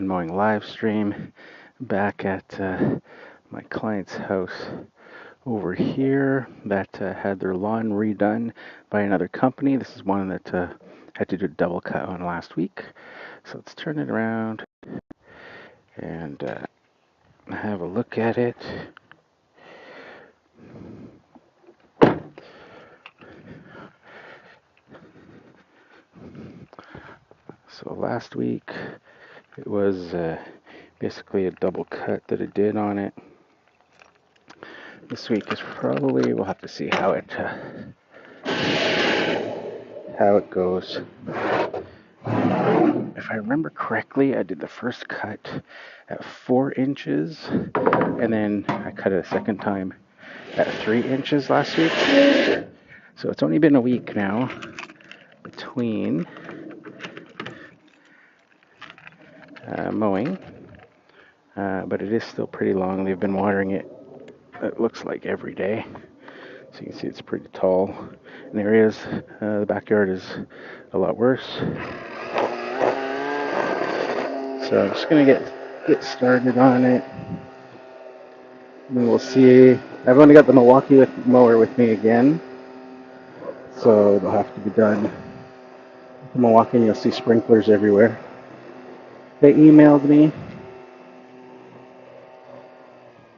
mowing live stream back at my client's house over here that had their lawn redone by another company. This is one that had to do a double cut on last week. So let's turn it around and have a look at it. So last week it was basically a double cut that it did on it. This week is probably, we'll have to see how it goes. If I remember correctly, I did the first cut at 4 inches, and then I cut it a second time at 3 inches last week. So it's only been a week now between mowing, but it is still pretty long. They've been watering it, it looks like every day. So you can see it's pretty tall in areas. The backyard is a lot worse. So I'm just gonna get started on it, and then we'll see. I've only got the Milwaukee mower with me again, so it'll have to be done with the Milwaukee, and you'll see sprinklers everywhere. They emailed me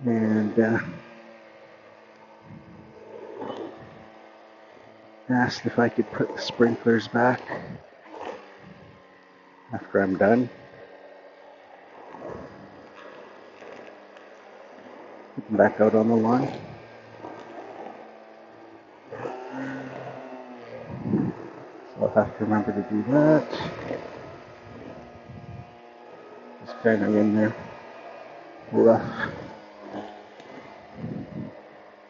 and asked if I could put the sprinklers back after I'm done. Put them back out on the lawn. So I'll have to remember to do that. Just kind of in there.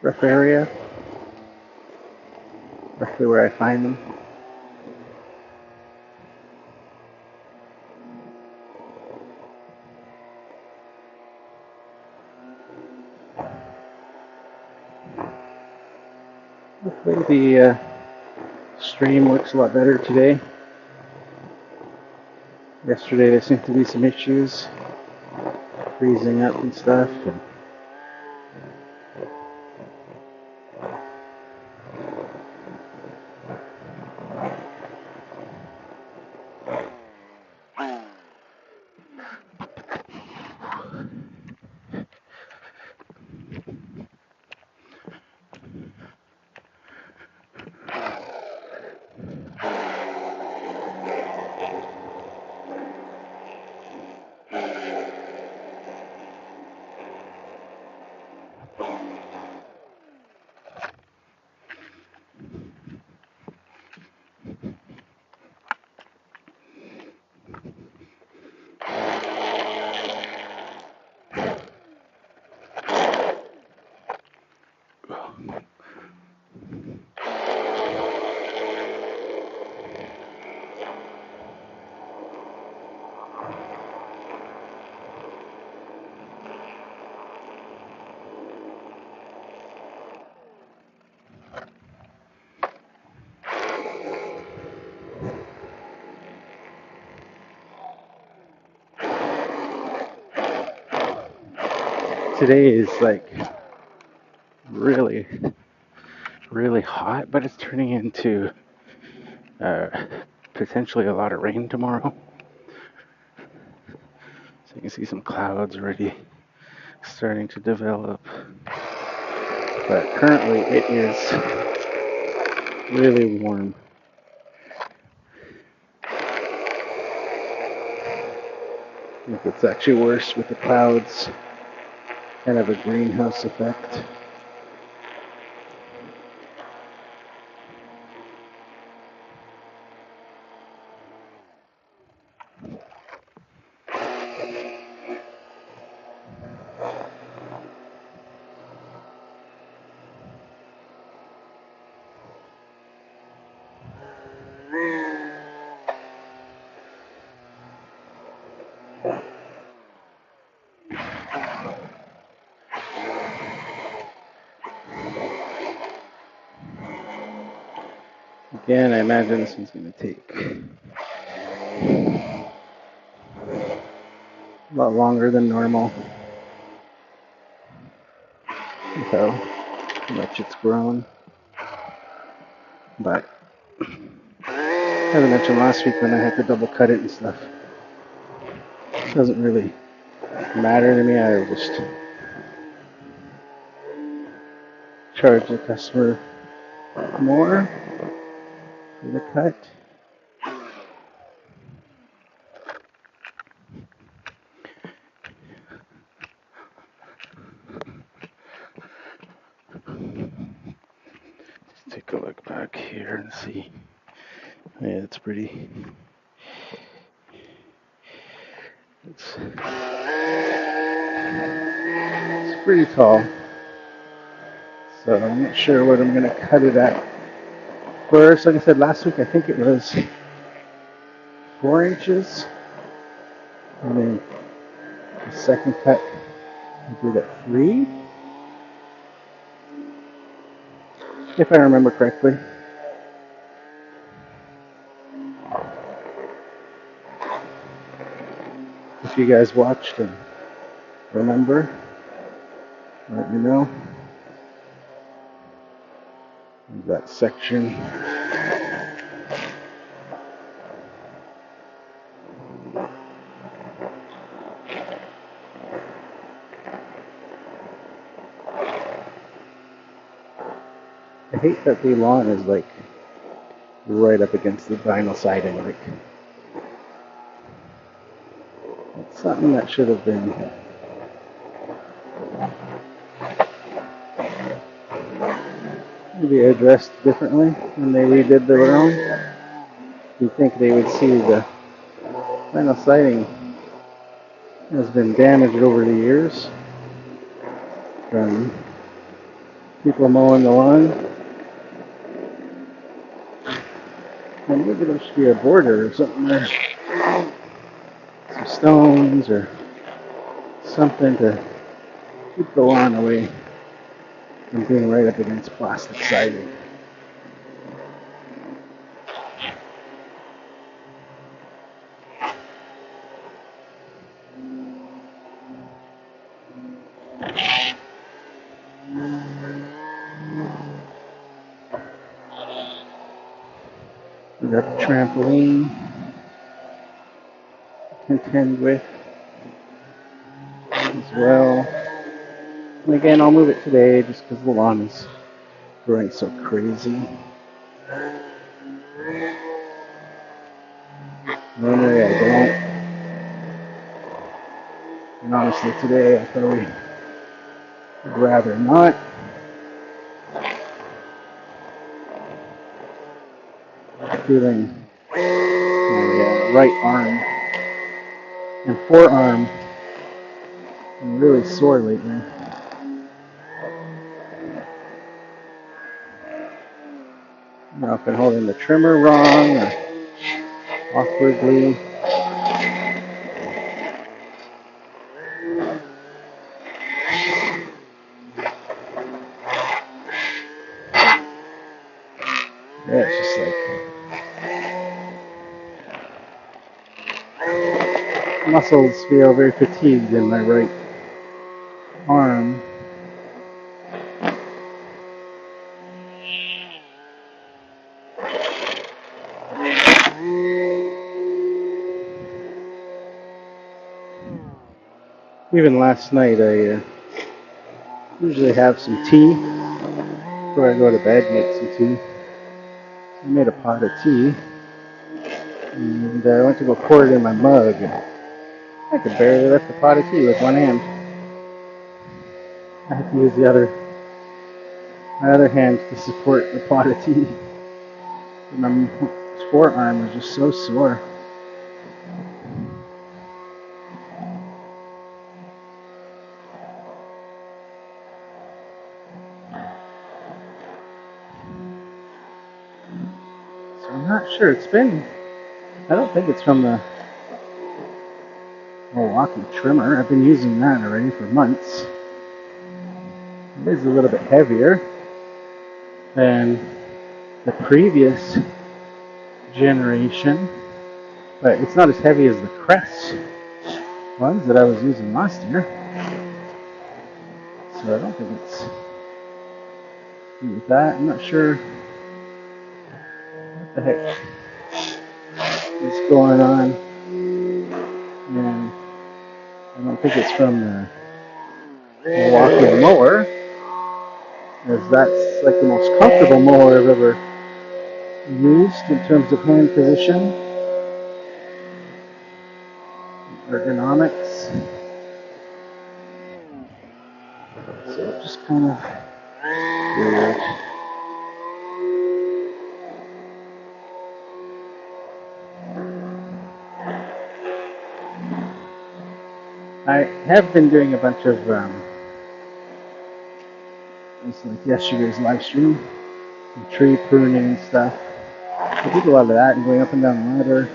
Rough area. Roughly where I find them. Hopefully the stream looks a lot better today. Yesterday there seemed to be some issues, freezing up and stuff. Today is like really, really hot, but it's turning into uh, potentially a lot of rain tomorrow. So you can see some clouds already starting to develop. But currently it is really warm. I think it's actually worse with the clouds. Kind of a greenhouse effect. Again, I imagine this one's going to take a lot longer than normal with how much it's grown. But as I mentioned last week when I had to double cut it and stuff, it doesn't really matter to me. I just charge the customer more for the cut. Let's take a look back here and see. Yeah, it's pretty. It's pretty tall. So I'm not sure what I'm going to cut it at first. Like I said last week, I think it was 4 inches. And then the second cut, I did at 3. If I remember correctly. If you guys watched and remember, let me know. That section. I hate that the lawn is like right up against the vinyl siding. Like, it's something that should have been maybe addressed differently when they redid the room. You'd think they would see the vinyl siding has been damaged over the years from people mowing the lawn. And maybe there should be a border or something there. Some stones or something to keep the lawn away from being right up against plastic siding. We got the trampoline to contend with as well. And again, I'll move it today just because the lawn is growing so crazy. Normally I don't. And honestly today I probably would rather not. I'm feeling my right arm and forearm are really sore lately. I don't know if I've been holding the trimmer wrong or awkwardly. Yeah, it's just like muscles feel very fatigued in my right arm. Even last night I usually have some tea before I go to bed, make some tea. I made a pot of tea and I went to go pour it in my mug and I could barely lift the pot of tea with one hand. I had to use my other hand to support the pot of tea. My forearm was just so sore. So I'm not sure. I don't think it's from the Milwaukee trimmer. I've been using that already for months. It is a little bit heavier than the previous generation, but it's not as heavy as the Crest ones that I was using last year. So I don't think it's with that. I'm not sure what the heck is going on. And I don't think it's from the Milwaukee mower, as that's like the most comfortable mower I've ever used in terms of hand position, ergonomics. So it just kind of weird. I have been doing a bunch of it's like yesterday's live stream, tree pruning and stuff. I did a lot of that and going up and down the ladder.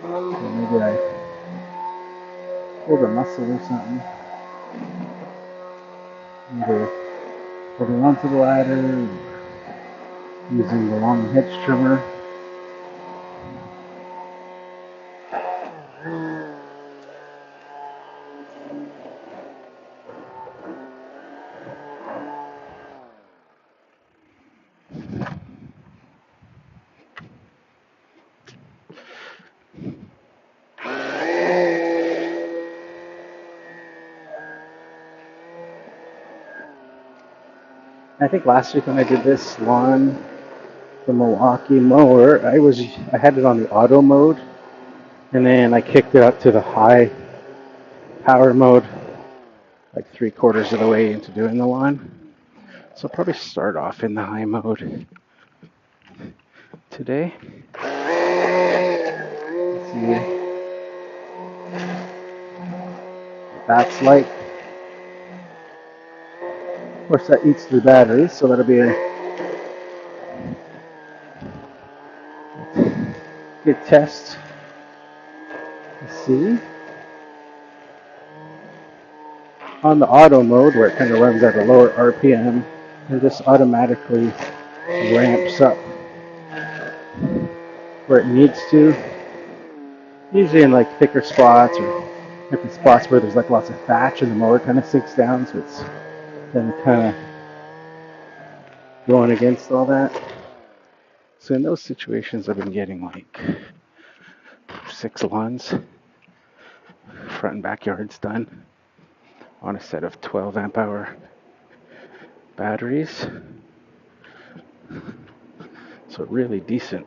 So maybe I pulled a muscle or something. Either holding onto the ladder or using the long hedge trimmer. I think last week when I did this lawn, the Milwaukee mower, I had it on the auto mode, and then I kicked it up to the high power mode, like 3/4 of the way into doing the lawn. So I'll probably start off in the high mode today. Let's see what that's like. Of course, that eats through batteries, so that'll be a good test to see. On the auto mode, where it kind of runs at a lower RPM, and just automatically ramps up where it needs to. Usually in like thicker spots or maybe spots where there's like lots of thatch and the mower kind of sinks down, so it's then kind of going against all that. So in those situations, I've been getting like 6 lawns, front and backyards done on a set of 12 amp hour batteries. So really decent.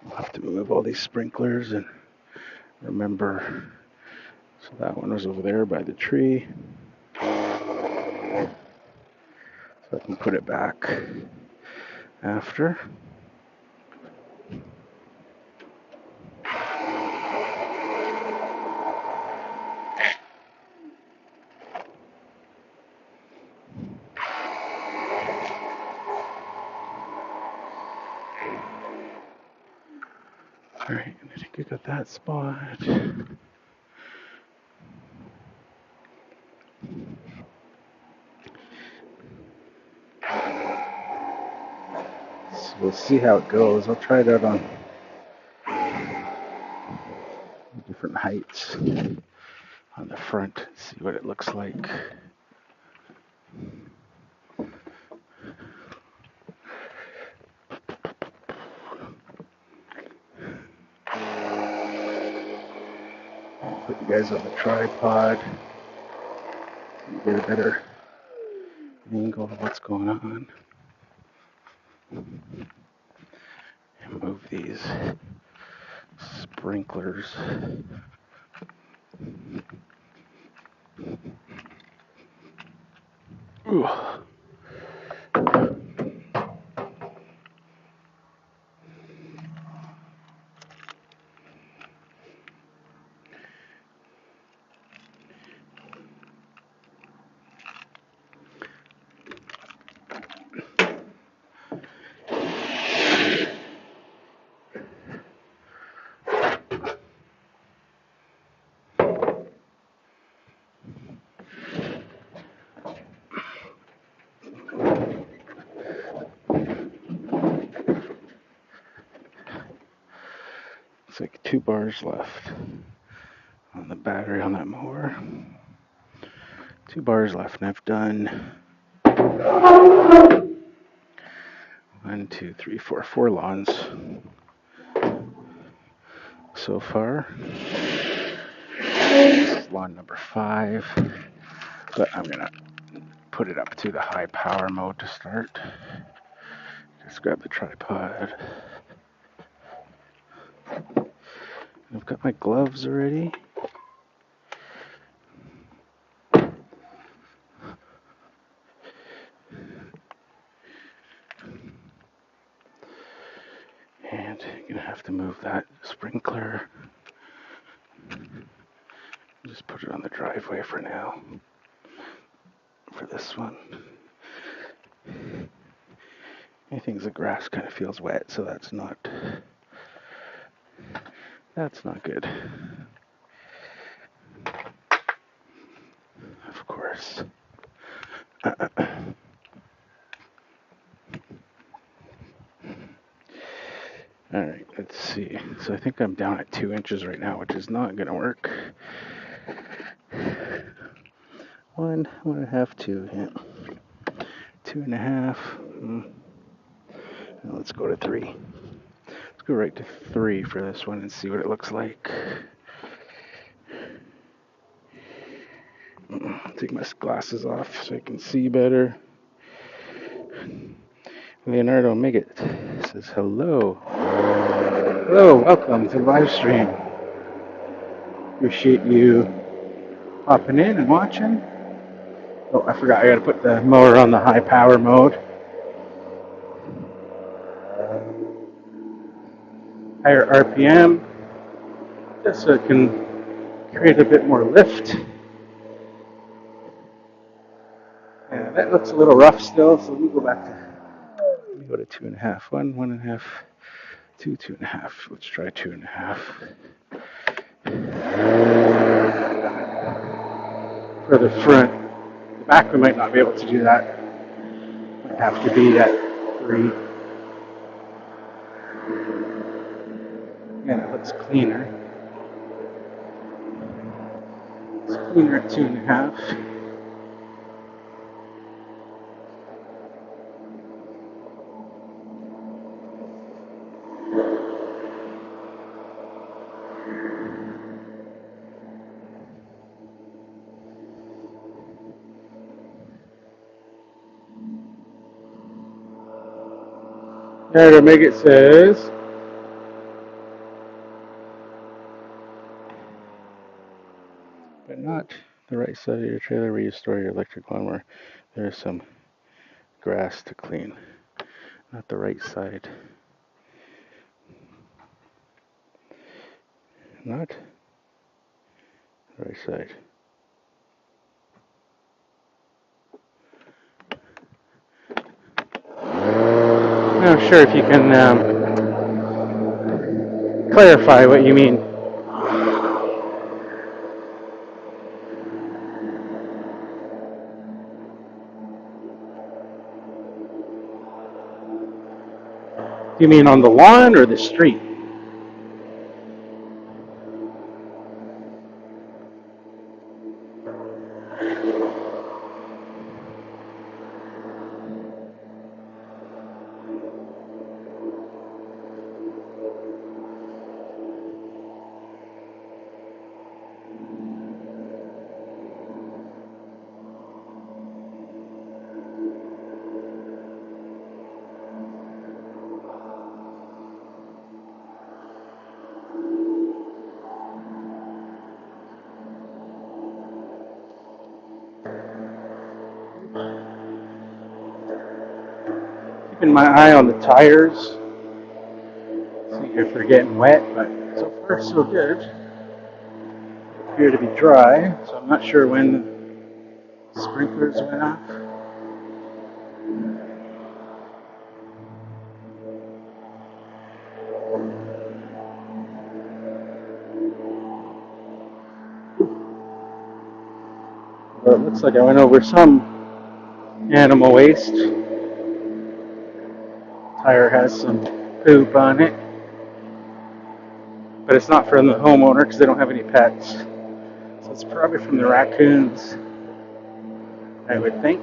I'll have to move all these sprinklers and remember. So that one was over there by the tree. So I can put it back after. Alright, I think I got that spot. So we'll see how it goes. I'll try it out on different heights on the front, see what it looks like. Put you guys on the tripod, get a better angle of what's going on. And move these sprinklers. Ooh. like 2 bars left on the battery on that mower. 2 bars left, and I've done 1, 2, 3, 4, 4 lawns so far. This is lawn number 5, but I'm gonna put it up to the high power mode to start. Just grab the tripod. I've got my gloves already. And I'm gonna have to move that sprinkler. Just put it on the driveway for now. For this one. I think the grass kind of feels wet, so that's not good. Of course. Alright, let's see. So I think I'm down at 2 inches right now, which is not going to work. 1.5, 2. Yeah. 2.5. Now let's go to 3. Let's go right to 3 for this one and see what it looks like. Take my glasses off so I can see better. Leonardo Miggett says hello. Hello, welcome to the live stream. Appreciate you hopping in and watching. Oh, I forgot, I gotta put the mower on the high power mode. Higher RPM, just so it can create a bit more lift. Yeah, that looks a little rough still, so let me go to 2.5. 1.5, 2, 2.5. Let's try 2.5. For the front. The back we might not be able to do that. Might have to be at 3. Yeah, it looks cleaner. It's cleaner at 2.5. There to make it says, but not the right side of your trailer where you store your electric lawnmower. There is some grass to clean. Not the right side. Not the right side. I'm not sure if you can clarify what you mean. You mean on the lawn or the street? Keeping my eye on the tires, see if they're getting wet, but so far so good. They appear to be dry, so I'm not sure when the sprinklers went off. Well, it looks like I went over some animal waste. Tire has some poop on it. but it's not from the homeowner because they don't have any pets. So it's probably from the raccoons, I would think.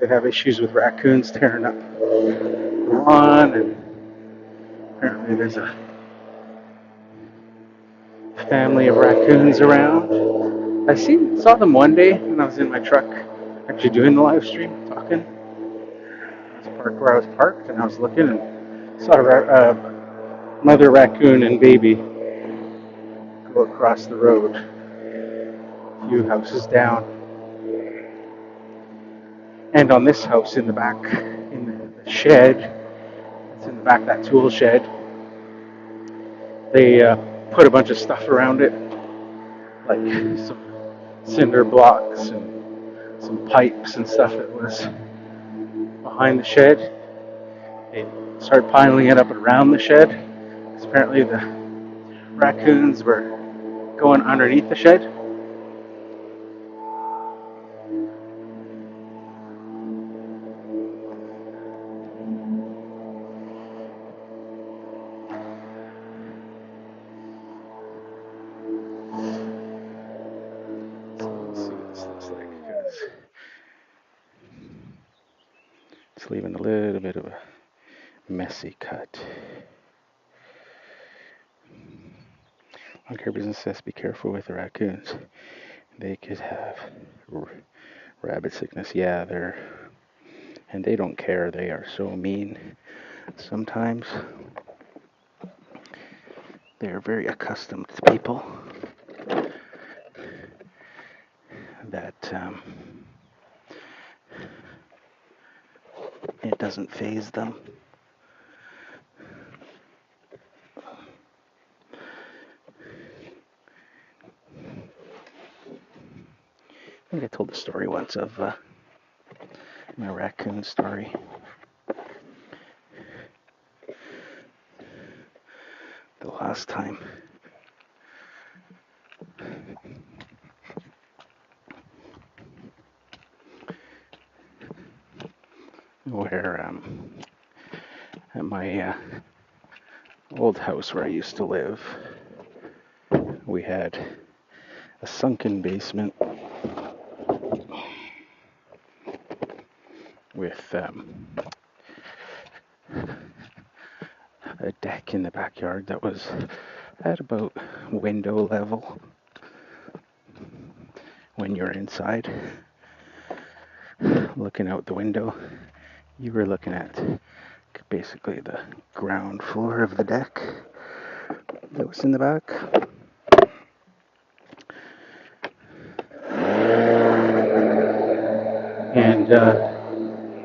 They have issues with raccoons tearing up the lawn, and apparently there's a family of raccoons around. Saw them one day when I was in my truck, actually doing the live stream, talking. I was parked where I was parked, and I was looking and saw a mother raccoon and baby go across the road, a few houses down. And on this house in the back, in the shed, it's in the back, that tool shed, they put a bunch of stuff around it, like some cinder blocks and some pipes and stuff that was behind the shed. They started piling it up around the shed, because apparently the raccoons were going underneath the shed. It's leaving a little bit of a messy cut. Lawn care business says be careful with the raccoons. They could have rabbit sickness. Yeah, and they don't care. They are so mean. Sometimes they are very accustomed to people that it doesn't faze them. I think I told the story once of my raccoon story. The last time. Where at my old house where I used to live, we had a sunken basement with a deck in the backyard that was at about window level when you're inside. Looking out the window, you were looking at basically the ground floor of the deck that was in the back. And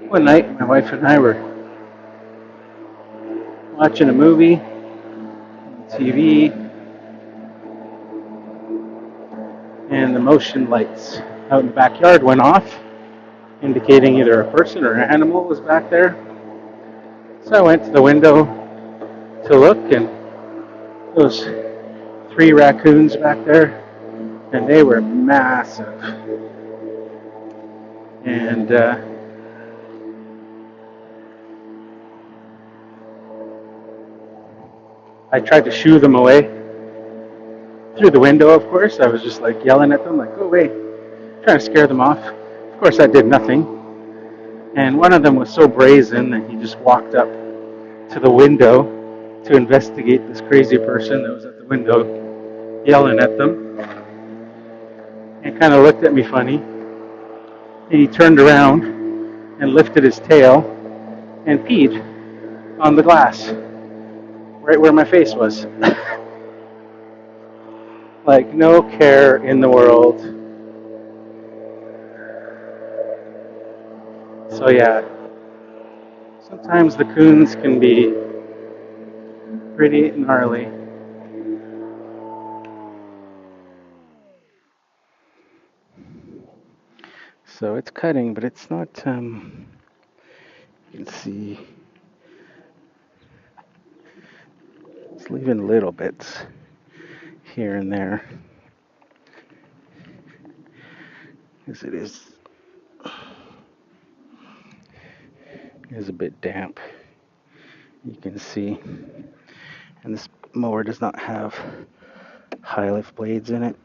one night, my wife and I were watching a movie on TV, and the motion lights out in the backyard went off, indicating either a person or an animal was back there. So I went to the window to look, and there was 3 raccoons back there, and they were massive. And I tried to shoo them away through the window, of course. I was just like yelling at them, like, go away, trying to scare them off. Of course, that did nothing. And one of them was so brazen that he just walked up to the window to investigate this crazy person that was at the window yelling at them, and kind of looked at me funny. And he turned around and lifted his tail and peed on the glass right where my face was. Like, no care in the world. So yeah, sometimes the coons can be pretty gnarly. So it's cutting, but it's not, you can see, it's leaving little bits here and there, as it is a bit damp, you can see. And this mower does not have high lift blades in it,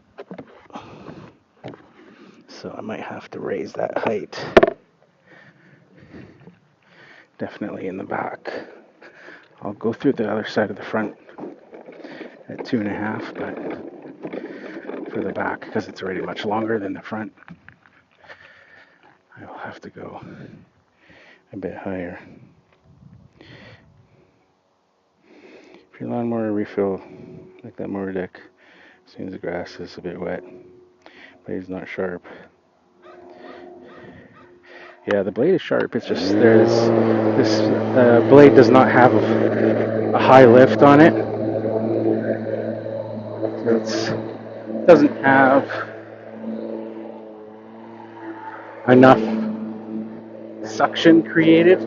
so I might have to raise that height. Definitely in the back. I'll go through the other side of the front at 2.5, but for the back, because it's already much longer than the front, I'll have to go a bit higher. If your lawnmower refill like that mower deck, as soon as the grass is a bit wet, blade's not sharp. Yeah, the blade is sharp. It's just this blade does not have a high lift on it. So it doesn't have enough suction created.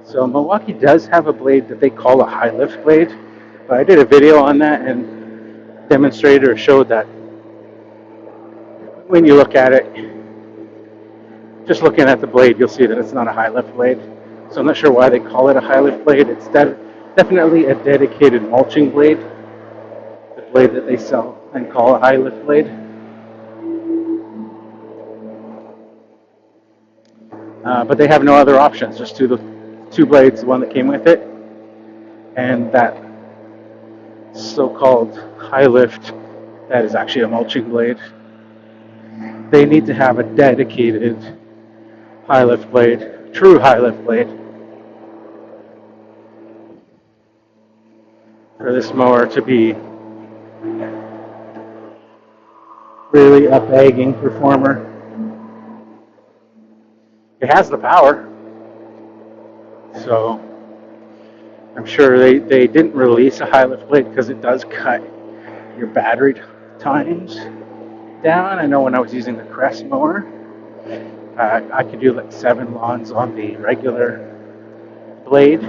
So Milwaukee does have a blade that they call a high lift blade. But I did a video on that and demonstrated or showed that when you look at it, just looking at the blade, you'll see that it's not a high lift blade. So I'm not sure why they call it a high lift blade. It's definitely a dedicated mulching blade, the blade that they sell and call a high lift blade. But they have no other options, just two blades, the one that came with it, and that so-called high lift that is actually a mulching blade. They need to have a dedicated high lift blade, true high lift blade, for this mower to be really a bagging performer. It has the power, so I'm sure they didn't release a high lift blade because it does cut your battery times down. I know when I was using the Crest mower, I could do like 7 lawns on the regular blade,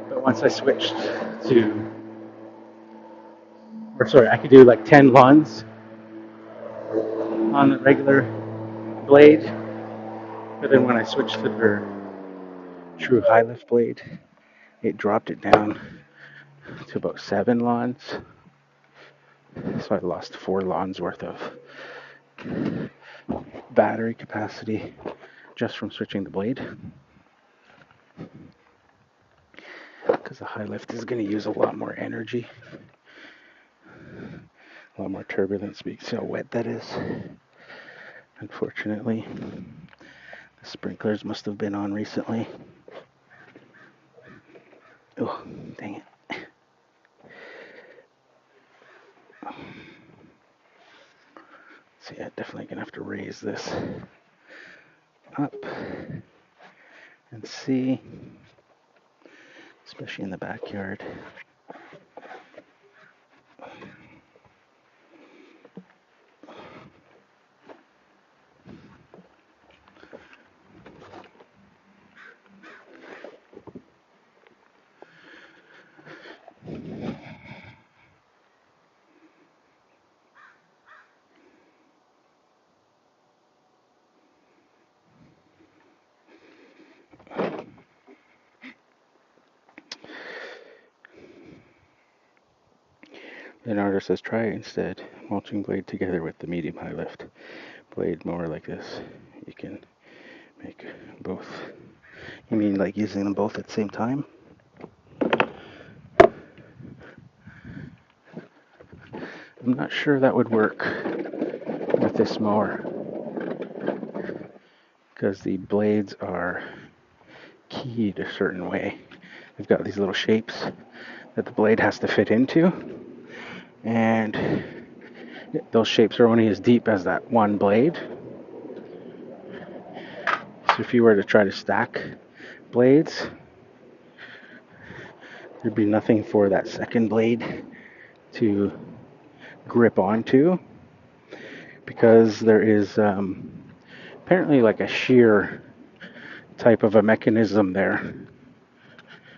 but once I switched I could do like 10 lawns on the regular blade, but then when I switched to the true high lift blade, it dropped it down to about 7 lawns. So I lost 4 lawns worth of battery capacity just from switching the blade. Because the high lift is going to use a lot more energy, a lot more turbulence. You see how wet that is. Unfortunately, the sprinklers must have been on recently. Oh, dang it. So yeah, definitely going to have to raise this up and see, especially in the backyard. An artist says, try instead mulching blade together with the medium high lift blade mower like this. You can make both. You mean like using them both at the same time? I'm not sure that would work with this mower because the blades are keyed a certain way. They've got these little shapes that the blade has to fit into, and those shapes are only as deep as that one blade. So if you were to try to stack blades, there'd be nothing for that second blade to grip onto, because there is apparently like a shear type of a mechanism there,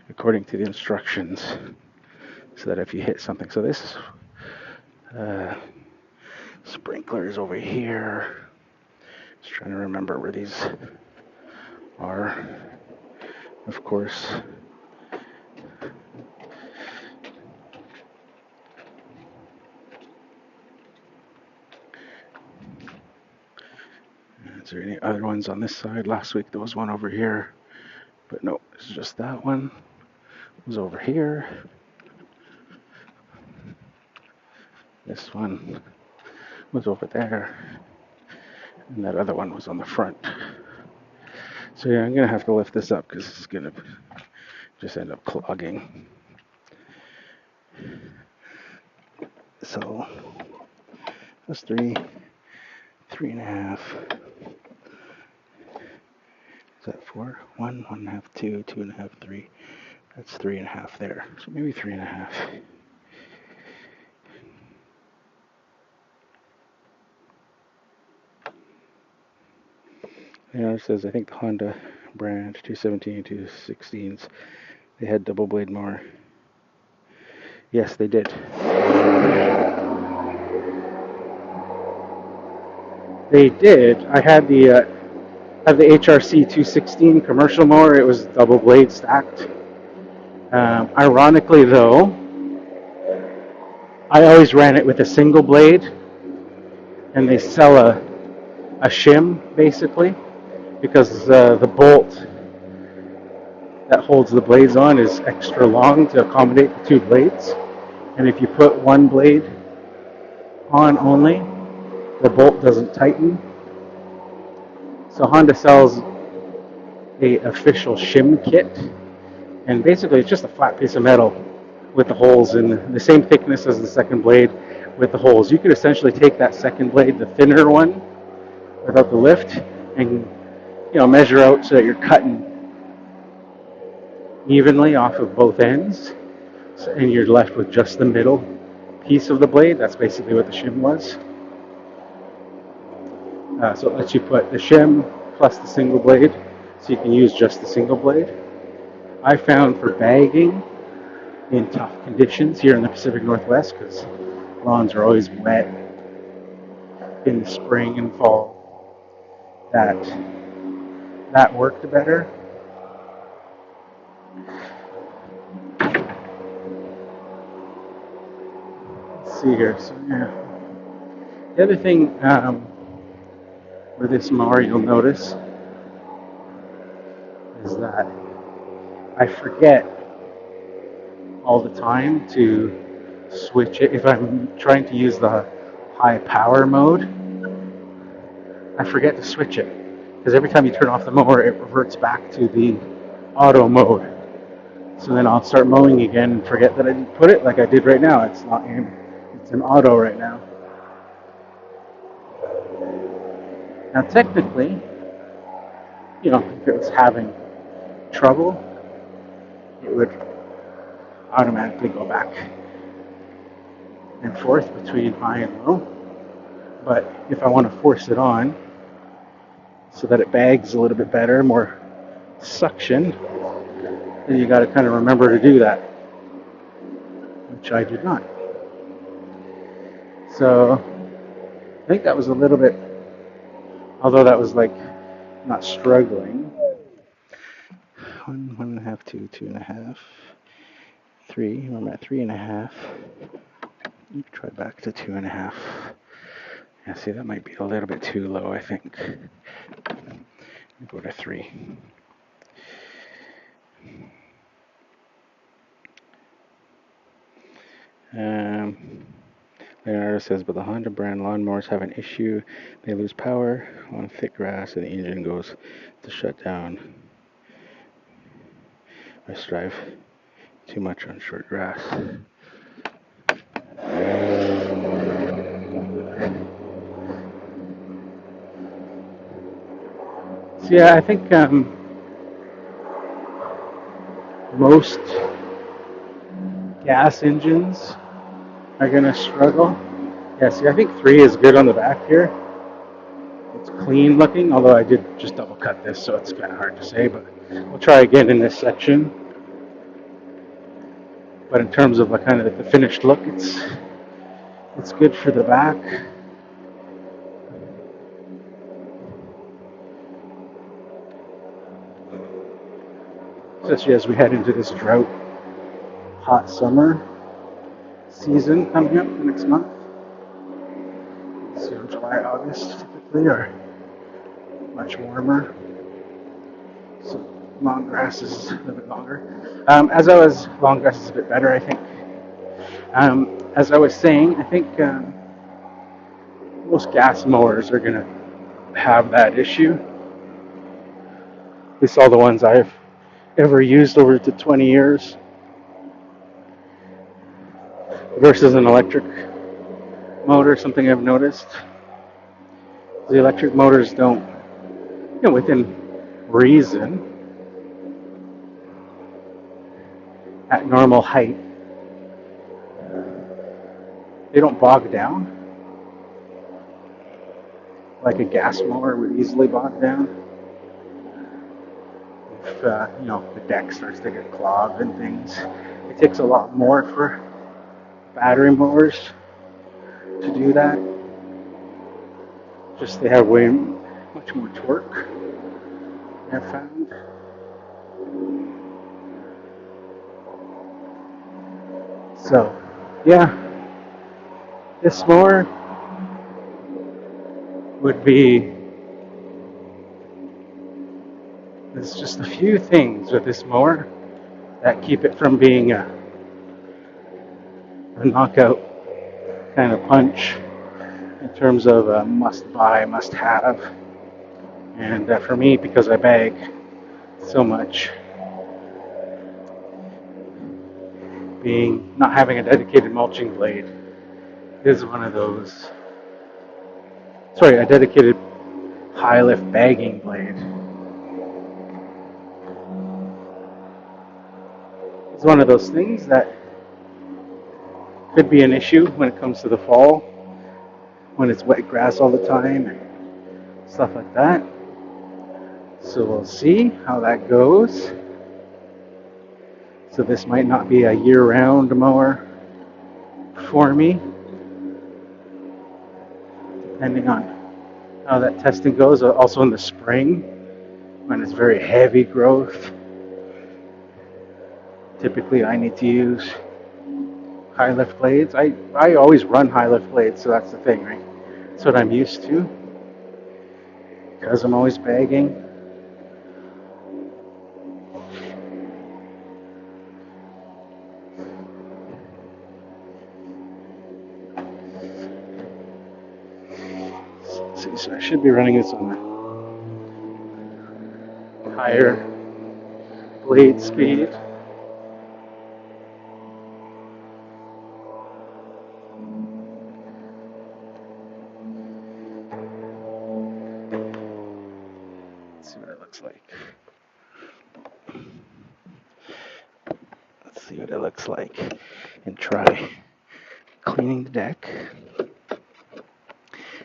according to the instructions, so that if you hit something. So this sprinkler is over here. Just trying to remember where these are. Of course, Is there any other ones on this side? Last week there was one over here, but no, it's just that one. It was over here. This one was over there, and that other one was on the front. So yeah, I'm gonna have to lift this up because it's gonna just end up clogging. So that's 3.5. Is that 4? 1, 1.5, 2, 2.5, 3. That's 3.5 there. So maybe 3.5. Yeah, it says I think the Honda brand 217, 216s, they had double blade mower. Yes, they did. They did. I had the HRC 216 commercial mower. It was double blade stacked. Ironically, though, I always ran it with a single blade, and they sell a shim basically because the bolt that holds the blades on is extra long to accommodate the two blades. And if you put one blade on only, the bolt doesn't tighten. So Honda sells a official shim kit, and basically it's just a flat piece of metal with the holes in the same thickness as the second blade with the holes. You could essentially take that second blade, the thinner one, without the lift, and measure out so that you're cutting evenly off of both ends, and you're left with just the middle piece of the blade. That's basically what the shim was. So it lets you put the shim plus the single blade, so you can use just the single blade. I found for bagging in tough conditions here in the Pacific Northwest, because lawns are always wet in the spring and fall, that worked better. Let's see here. So yeah, the other thing with this mower you'll notice is that I forget all the time to switch it. If I'm trying to use the high power mode, I forget to switch it because every time you turn off the mower, it reverts back to the auto mode. So then I'll start mowing again and forget that I didn't put it like I did right now. It's not in, it's in auto right now. Now technically, if it was having trouble, it would automatically go back and forth between high and low. But if I want to force it on so that it bags a little bit better, more suction, then you got to kind of remember to do that, which I did not. So I think that was a little bit, although that was like not struggling. 1, 1.5, 2, 2.5, 3. I'm at 3.5. You can try back to 2.5. Yeah, see, that might be a little bit too low, I think. Go to 3. Leonardo says, but the Honda brand lawnmowers have an issue. They lose power on thick grass and the engine goes to shut down. I strive too much on short grass. So yeah, I think most gas engines are going to struggle. Yeah, see, I think 3 is good on the back here. It's clean looking, although I did just double cut this, so it's kind of hard to say, but we'll try again in this section. But in terms of kind of the finished look, it's good for the back. Especially as we head into this drought, hot summer season coming up next month. Let's see, July, August typically, or much warmer. So long grass is a little bit longer. Long grass is a bit better, I think. As I was saying, I think most gas mowers are going to have that issue. At least all the ones I've ever used over the 20 years versus an electric motor. Something I've noticed: the electric motors don't, within reason, at normal height, they don't bog down like a gas mower would easily bog down if the deck starts to get clogged and things. It takes a lot more for battery mowers to do that. Just they have way much more torque, I've found. So, yeah, this mower would be, there's just a few things with this mower that keep it from being a knockout kind of punch in terms of a must buy, must have. And for me, because I bag so much, not having a dedicated mulching blade is one of those. Sorry, a dedicated high lift bagging blade is one of those things that could be an issue when it comes to the fall, when it's wet grass all the time and stuff like that. So we'll see how that goes. So this might not be a year-round mower for me, depending on how that testing goes. Also in the spring, when it's very heavy growth, typically I need to use high lift blades. I always run high lift blades, so that's the thing, right? That's what I'm used to, because I'm always bagging. So I should be running this on a higher blade speed. Let's see what it looks like. Let's see what it looks like and try cleaning the deck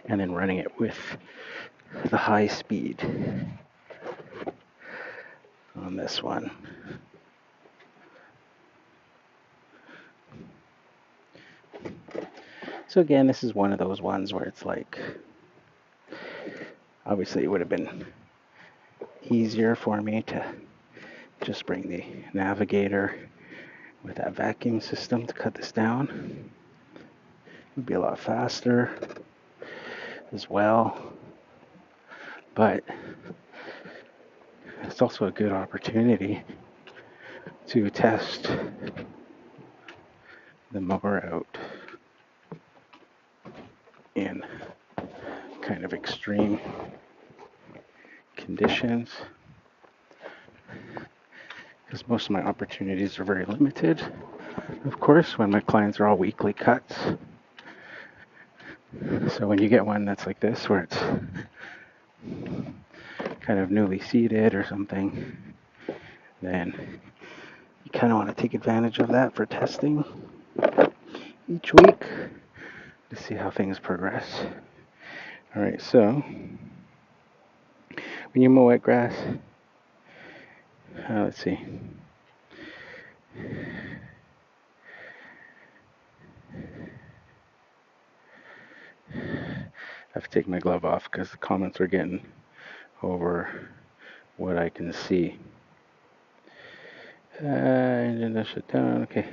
and then running it with the high speed on this one. So again, this is one of those ones where it's like, obviously it would have been easier for me to just bring the navigator with that vacuum system to cut this down. It would be a lot faster as well, but it's also a good opportunity to test the mower out in kind of extreme conditions, because most of my opportunities are very limited, of course, when my clients are all weekly cuts. So when you get one that's like this, where it's kind of newly seeded or something, then you kind of want to take advantage of that for testing each week to see how things progress. Alright, so when you mow wet grass, let's see. I have to take my glove off because the comments are getting over what I can see. Engine shut down. Okay.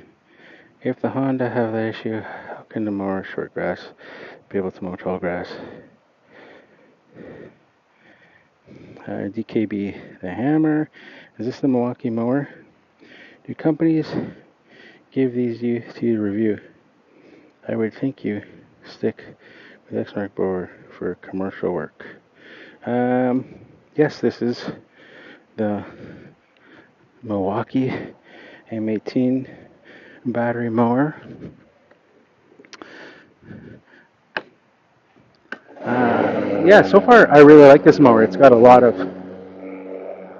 If the Honda have that issue, how can the mower short grass be able to mow tall grass? DKB the hammer. Is this the Milwaukee mower? Do companies give these to you to review? I would think you stick with Exmark mower for commercial work. Yes, this is the Milwaukee M18 battery mower. Yeah, so far I really like this mower. It's got a lot of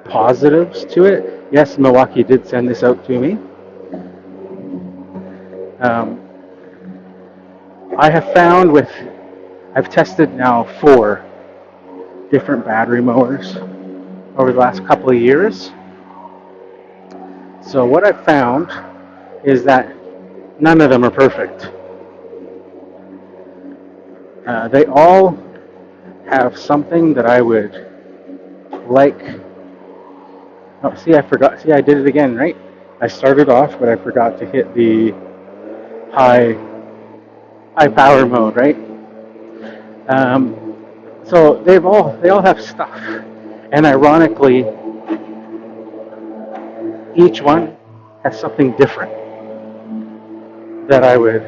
positives to it. Yes, Milwaukee did send this out to me. I have found I've tested now 4 different battery mowers over the last couple of years. So what I've found is that none of them are perfect. They all have something that I would like. Oh, see, I forgot. See, I did it again, right? I started off, but I forgot to hit the high power mode, right? So they all have stuff, and ironically, each one has something different that I would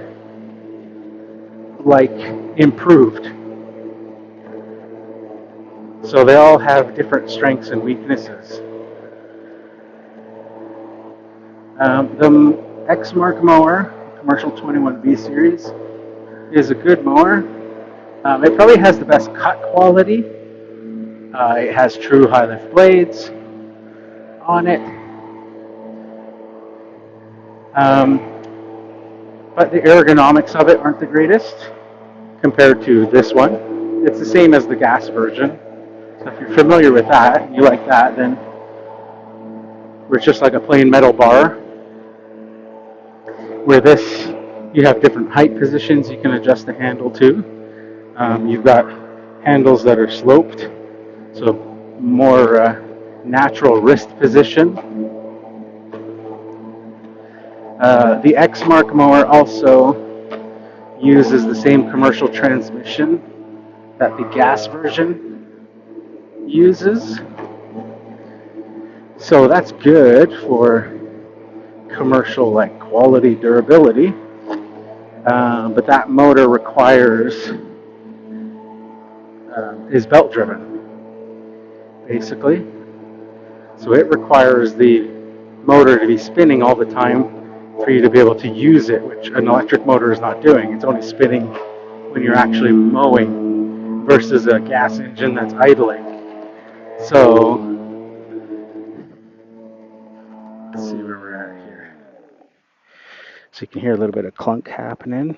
like improved. So they all have different strengths and weaknesses. The Exmark mower, commercial 21B series, is a good mower. It probably has the best cut quality. It has true high lift blades on it. But the ergonomics of it aren't the greatest compared to this one. It's the same as the gas version. So if you're familiar with that, and you like that, then it's just like a plain metal bar. Where this, you have different height positions you can adjust the handle to. You've got handles that are sloped, so more natural wrist position. The Exmark mower also uses the same commercial transmission that the gas version uses. So that's good for commercial like quality durability. But that motor requires is belt driven, basically. So it requires the motor to be spinning all the time for you to be able to use it, which an electric motor is not doing. It's only spinning when you're actually mowing versus a gas engine that's idling. So, let's see where we're at here. So you can hear a little bit of clunk happening.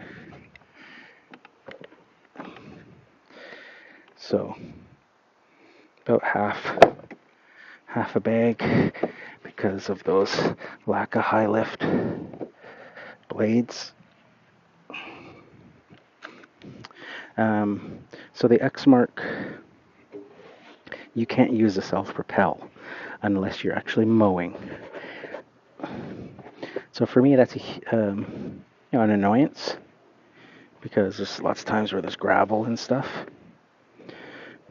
So, about half a bag because of those lack of high lift blades. So the Exmark, you can't use a self-propel unless you're actually mowing. So for me, that's an annoyance because there's lots of times where there's gravel and stuff,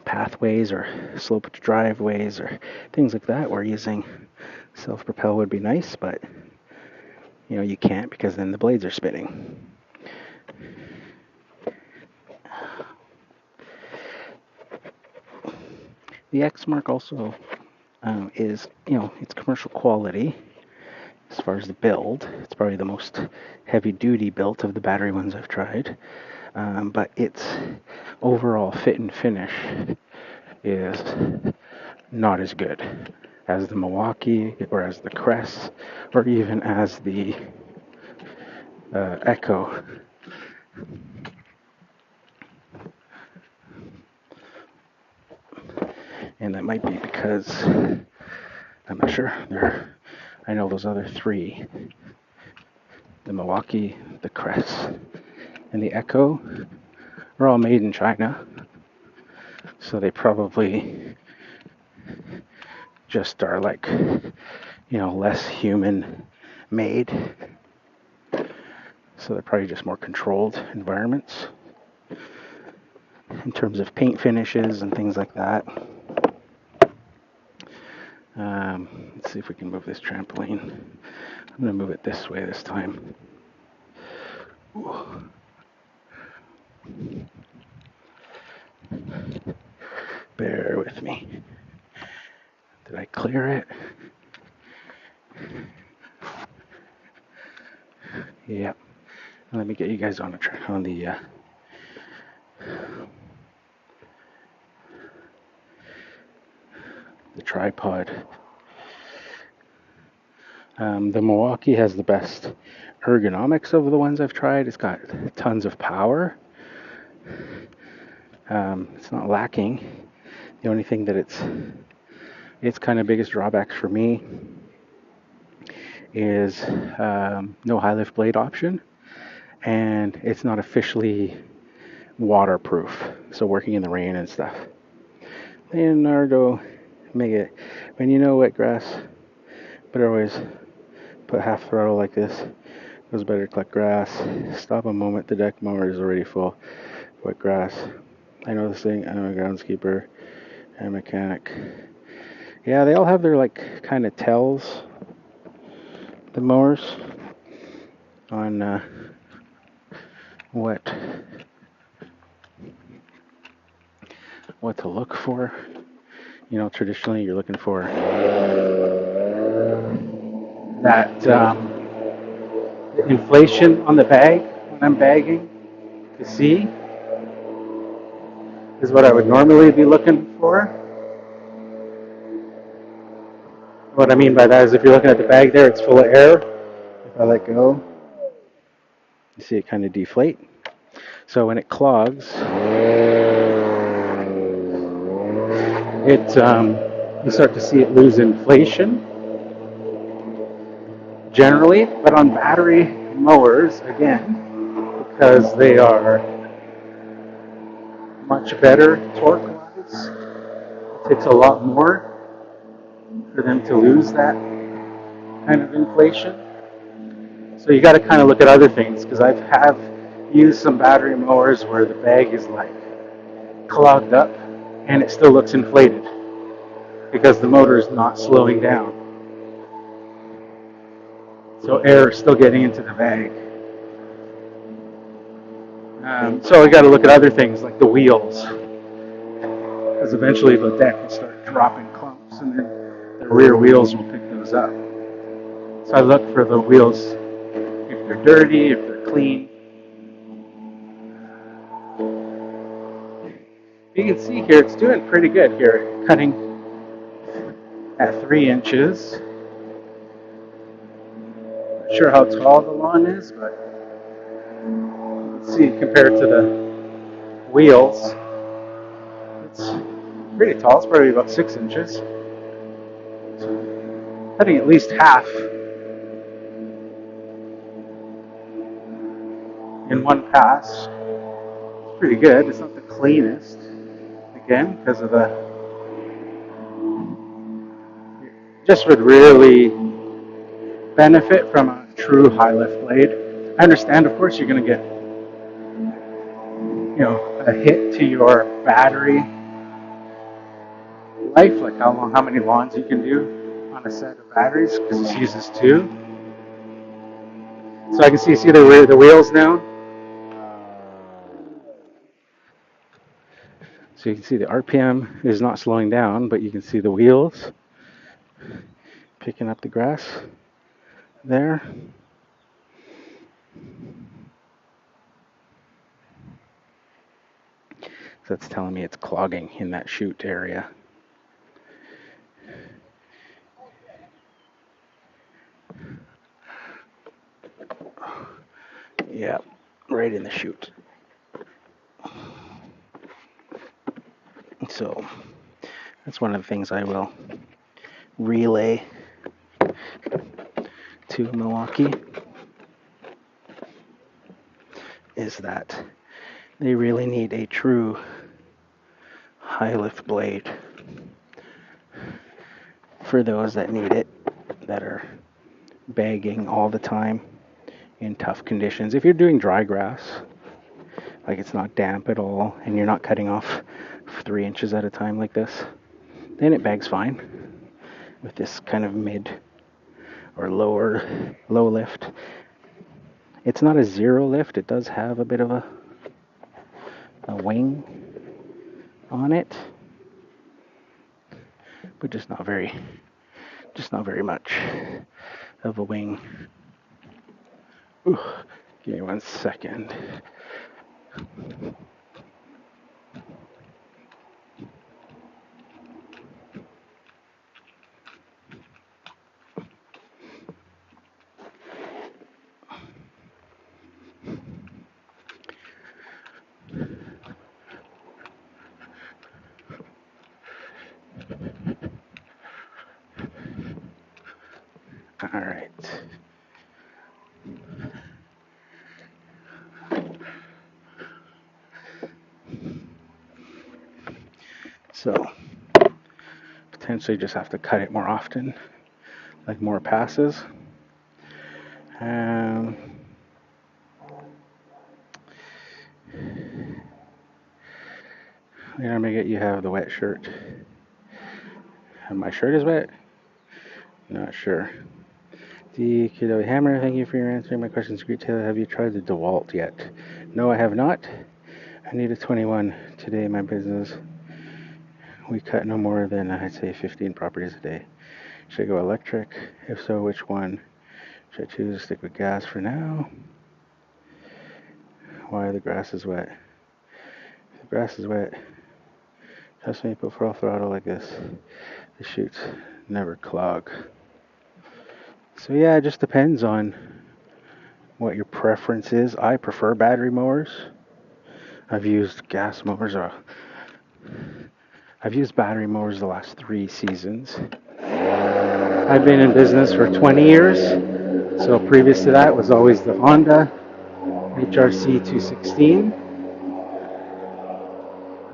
pathways or sloped driveways or things like that where using self-propel would be nice, but you can't because then the blades are spinning. The Exmark also is, it's commercial quality as far as the build. It's probably the most heavy-duty built of the battery ones I've tried. But its overall fit and finish is not as good as the Milwaukee or as the Crest or even as the Echo. And that might be because, I'm not sure, I know those other 3, the Milwaukee, the Crest, and the Echo, are all made in China. So they probably just are like, less human made. So they're probably just more controlled environments in terms of paint finishes and things like that. Let's see if we can move this trampoline. I'm going to move it this way this time. Ooh. Bear with me. Did I clear it? Yep. Let me get you guys on the tripod. The Milwaukee has the best ergonomics of the ones I've tried. It's got tons of power. It's not lacking. The only thing that its kind of biggest drawbacks for me is no high lift blade option, and it's not officially waterproof. So working in the rain and stuff. Leonardo, make it when you know wet grass, but always put half throttle like this. It was better to collect grass. Stop a moment. The deck mower is already full. Wet grass. I know this thing. I'm a groundskeeper and mechanic. Yeah, they all have their like kind of tells. The mowers on what to look for. You know, traditionally you're looking for that inflation on the bag when I'm bagging to see is what I would normally be looking for. What I mean by that is if you're looking at the bag there, it's full of air. If I let go, you see it kind of deflate. So when it clogs, you start to see it lose inflation generally. But on battery mowers, again, because they are much better torque-wise, it takes a lot more for them to lose that kind of inflation. So you got to kind of look at other things, because I have used some battery mowers where the bag is like clogged up and it still looks inflated because the motor is not slowing down. So air is still getting into the bag. So we got to look at other things like the wheels, because eventually the deck will start dropping clumps and then the rear wheels will pick those up. So I look for the wheels if they're dirty, if they're clean. You can see here it's doing pretty good here, cutting at 3 inches. Not sure how tall the lawn is, but you can see compared to the wheels, it's pretty tall. It's probably about 6 inches. So cutting at least half in one pass. It's pretty good. It's not the cleanest, again, because of the just would really benefit from a true high lift blade. I understand, of course, you're going to get a hit to your battery life, like how many lawns you can do on a set of batteries, because this uses 2. So I can see the wheels now. So you can see the RPM is not slowing down, but you can see the wheels picking up the grass there. So that's telling me it's clogging in that chute area. Yeah, right in the chute. So that's one of the things I will relay to Milwaukee, is that they really need a true high lift blade for those that need it, that are bagging all the time in tough conditions. If you're doing dry grass, like it's not damp at all, and you're not cutting off 3 inches at a time like this, then it bags fine. with this kind of mid or low lift. It's not a zero lift. It does have a bit of a wing on it, but just not very much of a wing. Ooh, give me 1 second. All right. So potentially just have to cut it more often, like more passes. I'm gonna get you have the wet shirt. And my shirt is wet? Not sure. The Kiddo Hammer, thank you for your answering my questions. Great Taylor, have you tried the DeWalt yet? No, I have not. I need a 21 today. My business, we cut no more than I'd say 15 properties a day. Should I go electric? If so, which one? Should I choose to stick with gas for now? Why the grass is wet? If the grass is wet, trust me, put full throttle like this. The chutes never clog. So yeah, it just depends on what your preference is. I prefer battery mowers. I've used gas mowers. I've used battery mowers the last 3 seasons. I've been in business for 20 years. So previous to that was always the Honda HRC 216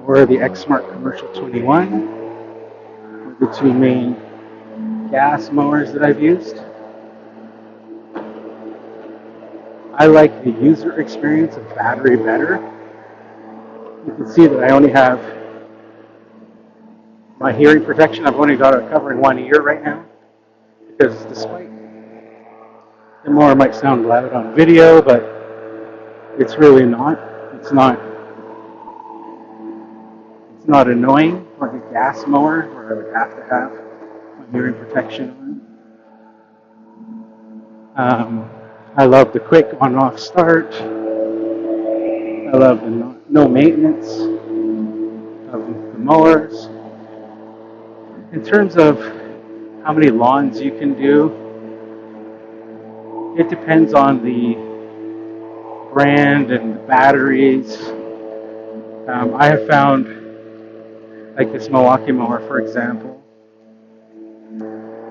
or the Exmark Commercial 21. Were the 2 main gas mowers that I've used. I like the user experience of battery better. You can see that I only have my hearing protection. I've only got it covering 1 ear right now, because despite the mower might sound loud on video, but it's really not. It's not annoying like a gas mower where I would have to have my hearing protection on. I love the quick on-off start. I love the no maintenance of the mowers. In terms of how many lawns you can do, it depends on the brand and the batteries. I have found, like this Milwaukee mower, for example,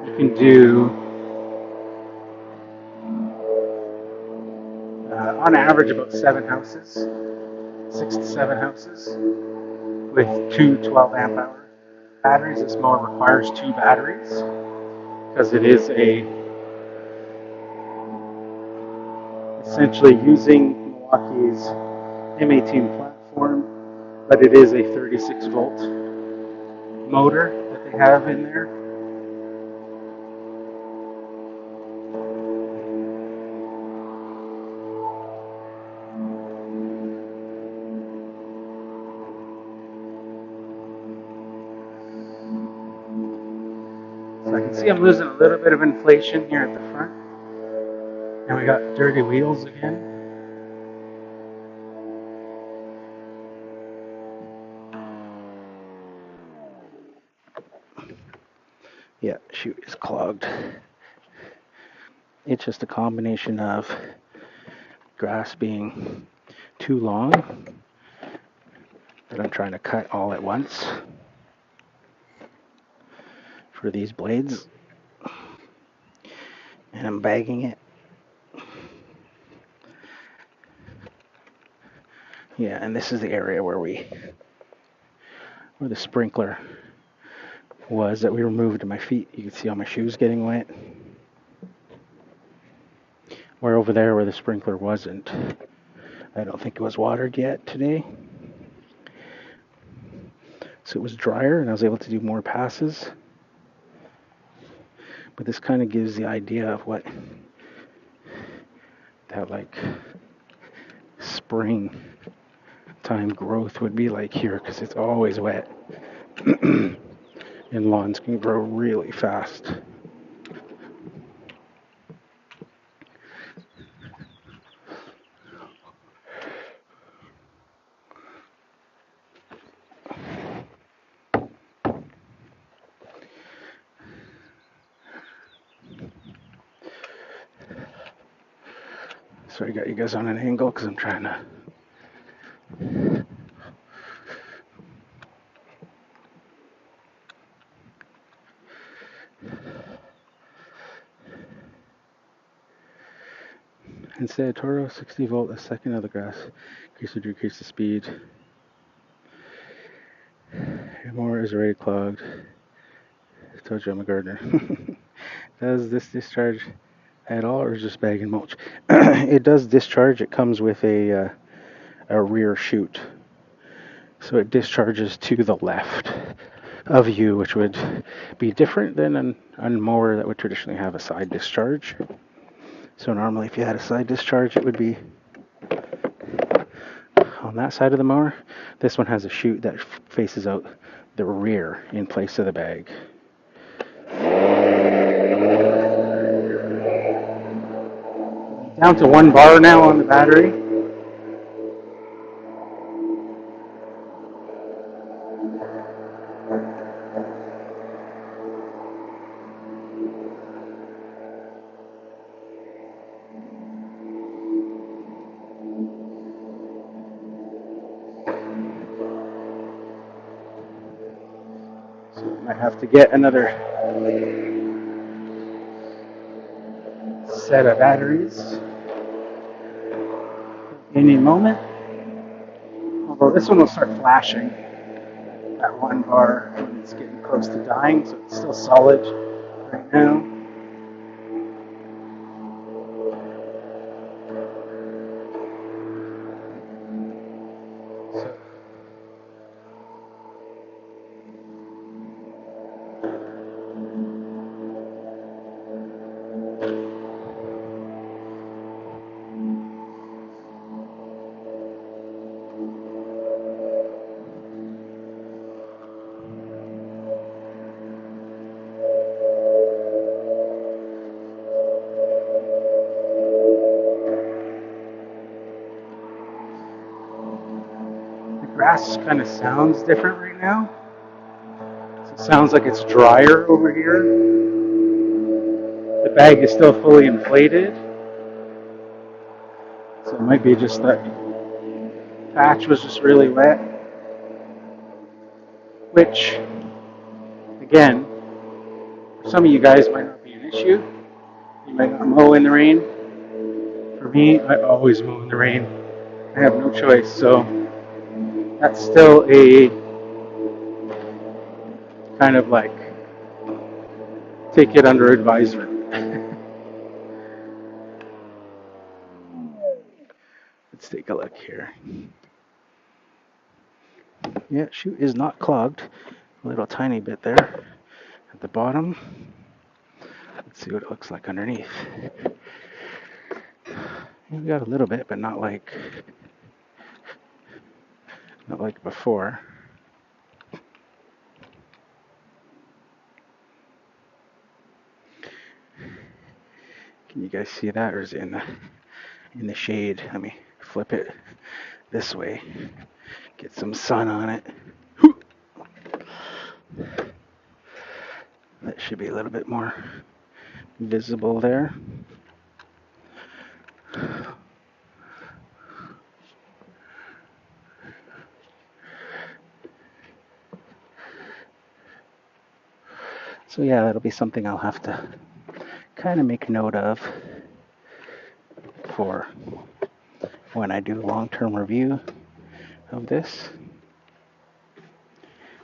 you can do on average about 7 houses, 6 to 7 houses with 2 12 amp hour batteries. This mower requires 2 batteries because it is essentially using Milwaukee's M18 platform, but it is a 36 volt motor that they have in there. So I can see I'm losing a little bit of inflation here at the front. And we got dirty wheels again. Yeah, chute is clogged. It's just a combination of grass being too long that I'm trying to cut all at once for these blades. And I'm bagging it. Yeah, and this is the area where the sprinkler was that we removed my feet. You can see all my shoes getting wet. Where over there where the sprinkler wasn't, I don't think it was watered yet today. So it was drier and I was able to do more passes. But this kind of gives the idea of what that like spring time growth would be like here, because it's always wet. And lawns can grow really fast. So I got you guys on an angle because I'm trying to. Instead, Toro 60 volt a second of the grass. Increase or decrease the speed. Your mower is already clogged. I told you I'm a gardener. Does this discharge at all, or is just bag and mulch? It does discharge. It comes with a rear chute, so it discharges to the left of you, which would be different than a mower that would traditionally have a side discharge. So normally, if you had a side discharge, it would be on that side of the mower. This one has a chute that faces out the rear in place of the bag. Down to 1 bar now on the battery. So I might have to get another set of batteries any moment. Although this one will start flashing at 1 bar when it's getting close to dying, so it's still solid right now. Grass kind of sounds different right now. So it sounds like it's drier over here. The bag is still fully inflated. So it might be just that patch was just really wet. Which, again, for some of you guys might not be an issue. You might not mow in the rain. For me, I always mow in the rain. I have no choice. So that's still a kind of like take it under advisement. Let's take a look here. Yeah, chute is not clogged. A little tiny bit there at the bottom. Let's see what it looks like underneath. We've got a little bit, but not like before. Can you guys see that, or is it in the shade? Let me flip it this way. Get some sun on it. That should be a little bit more visible there. So yeah, that'll be something I'll have to kind of make note of for when I do a long-term review of this.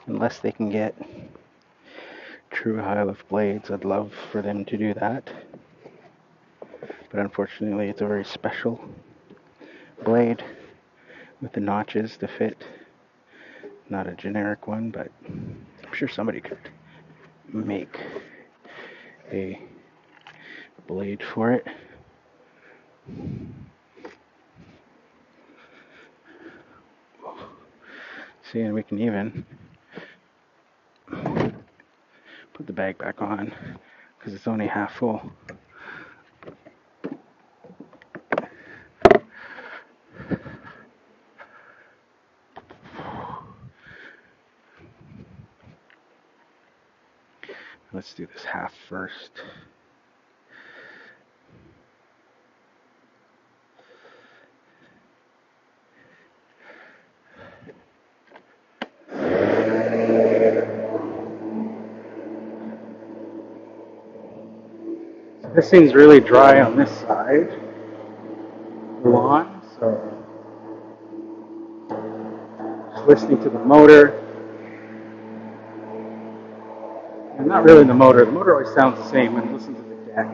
Unless they can get true high lift blades, I'd love for them to do that. But unfortunately, it's a very special blade with the notches to fit. Not a generic one, but I'm sure somebody could make a blade for it. See, and we can even put the bag back on because it's only half full. Let's do this half first. So this thing's really dry on this side, the lawn, so just listening to the motor. And not really the motor. The motor always sounds the same when you listen to the deck.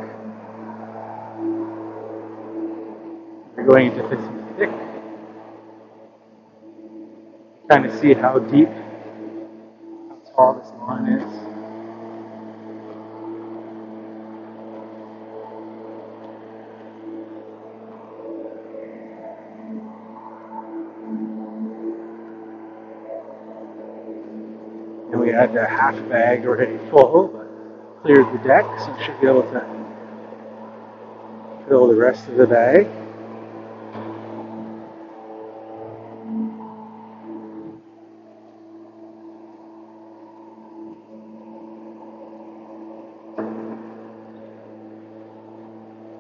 We're going into this thick. Kind of see how deep, how tall this lawn is. And we had a half bag already full, but cleared the deck, so we should be able to fill the rest of the bag.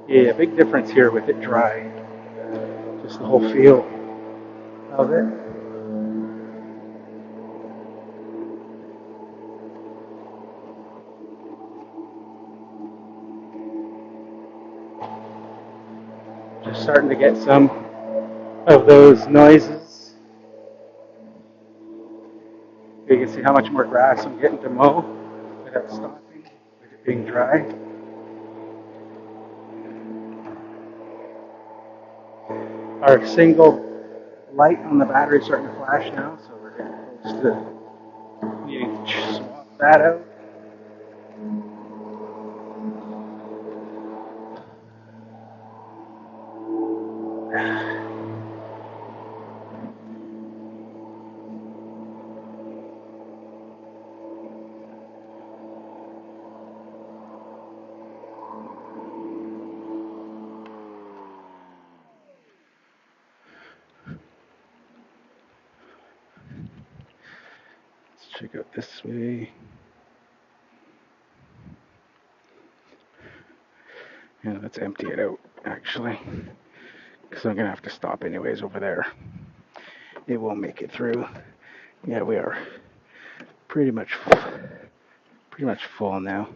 Yeah, big difference here with it dry. Just the whole feel of it. Just starting to get some of those noises. You can see how much more grass I'm getting to mow without stopping, with it being dry. Our single light on the battery is starting to flash now, so we're getting close to needing to swap that out. Let's check out this way. And let's empty it out, actually, because I'm going to have to stop anyways over there. It won't make it through. Yeah, we are pretty much full now.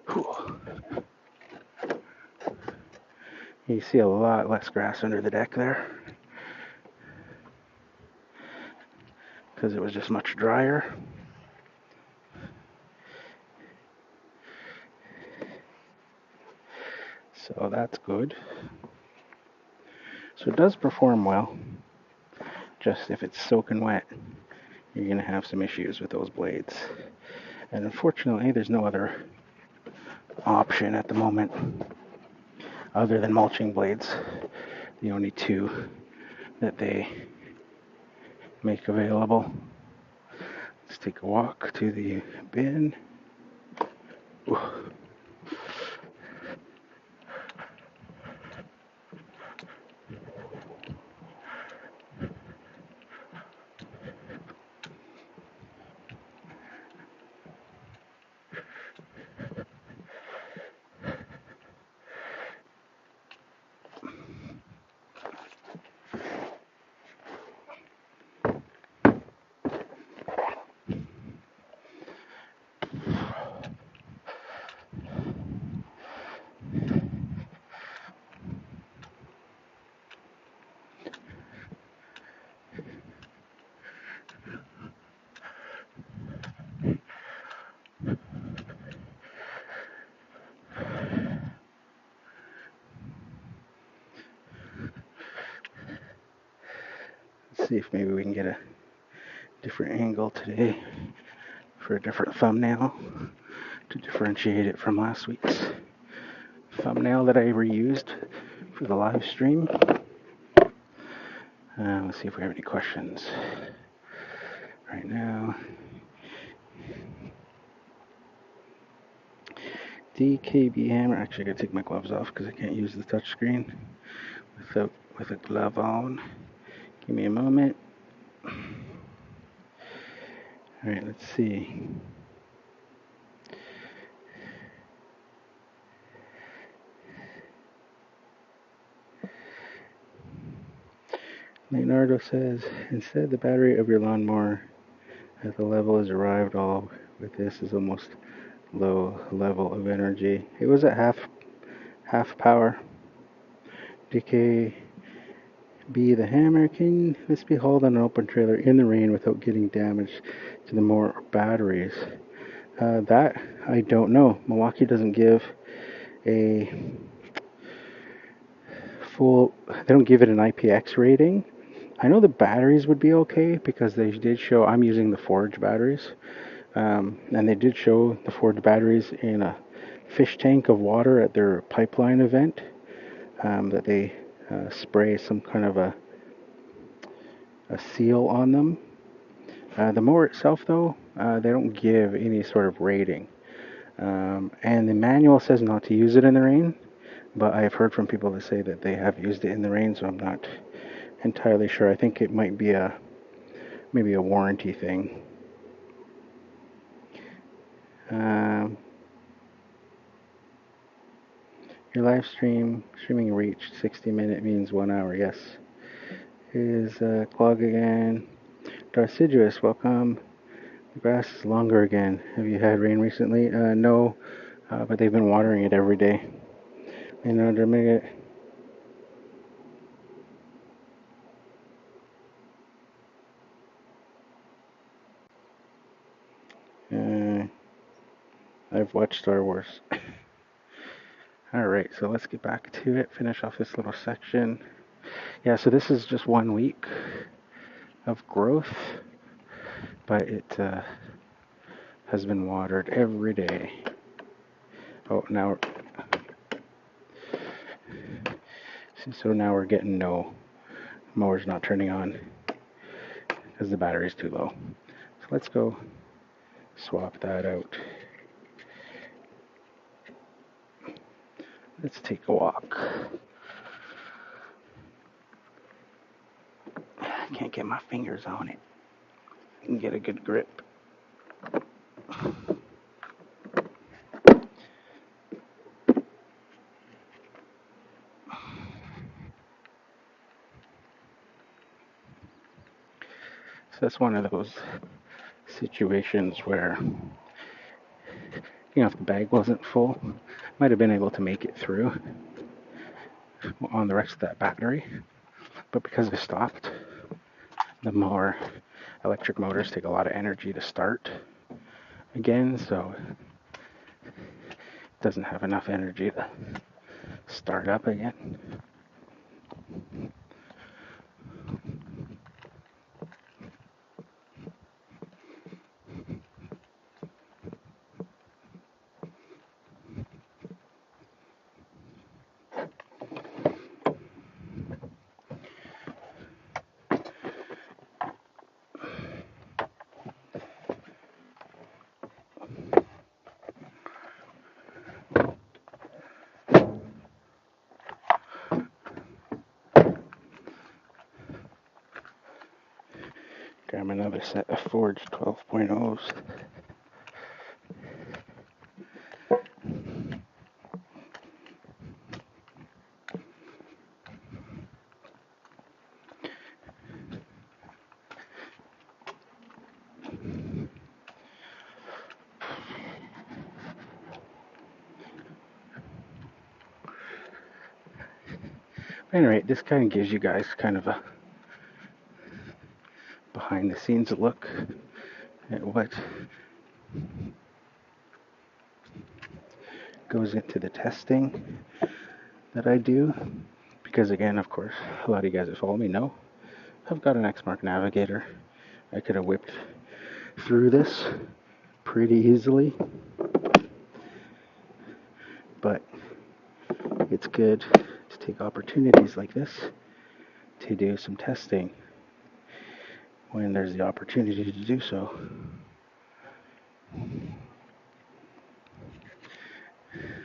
Whew. You see a lot less grass under the deck there because it was just much drier. So that's good. So it does perform well. Just if it's soaking wet, you're going to have some issues with those blades. And unfortunately, there's no other option at the moment other than mulching blades. The only two that they make available. Let's take a walk to the bin. Ooh. Let's see if maybe we can get a different angle today for a different thumbnail to differentiate it from last week's thumbnail that I reused for the live stream. Let's see if we have any questions right now. DKB hammer. Actually, I gotta take my gloves off because I can't use the touch screen with a glove on. Give me a moment. All right, let's see. Leonardo says, instead the battery of your lawnmower at the level has arrived. All with this is almost low level of energy. It was at half power. DKB the hammer. Can this be hauled on an open trailer in the rain without getting damage to the mower or batteries? That I don't know. Milwaukee doesn't give a full. They don't give it an IPX rating. I know the batteries would be okay because they did show. I'm using the Forge batteries, and they did show the Forge batteries in a fish tank of water at their pipeline event. That they spray some kind of a seal on them. The mower itself, though, they don't give any sort of rating. And the manual says not to use it in the rain, but I've heard from people that say that they have used it in the rain, so I'm not entirely sure. I think it might be maybe a warranty thing. Your live streaming reached 60-minute means 1 hour. Yes. Is clog again. Darciduous, welcome. The grass is longer again. Have you had rain recently? No, but they've been watering it every day. And to make it. I've watched Star Wars. Alright, so let's get back to it. Finish off this little section. Yeah, so this is just 1 week of growth, but it has been watered every day. Oh, now. So now we're getting no. Mower's not turning on because the battery's too low. So let's go swap that out. Let's take a walk. I can't get my fingers on it and get a good grip. So that's one of those situations where, if the bag wasn't full, might have been able to make it through on the rest of that battery. But because I stopped, the mower, electric motors take a lot of energy to start again, so it doesn't have enough energy to start up again. Grab another set of Forge 12.0s. Anyway, this kind of gives you guys kind of a behind the scenes look at what goes into the testing that I do. Because again, of course, a lot of you guys that follow me know I've got an Xmark Navigator. I could have whipped through this pretty easily, but it's good to take opportunities like this to do some testing when there's the opportunity to do so.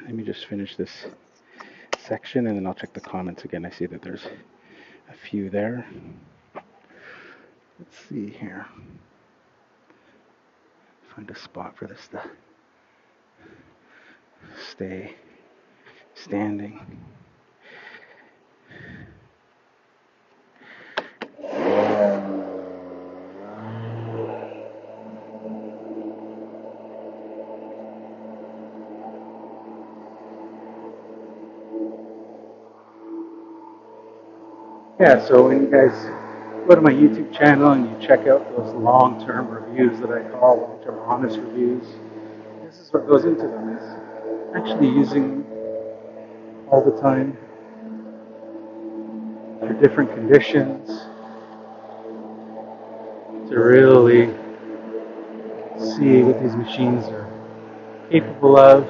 Let me just finish this section and then I'll check the comments again. I see that there's a few there. Let's see here. Find a spot for this to stay standing. Yeah, so when you guys go to my YouTube channel and you check out those long-term reviews that I call long-term honest reviews, this is what goes into them, is actually using them all the time for different conditions to really see what these machines are capable of.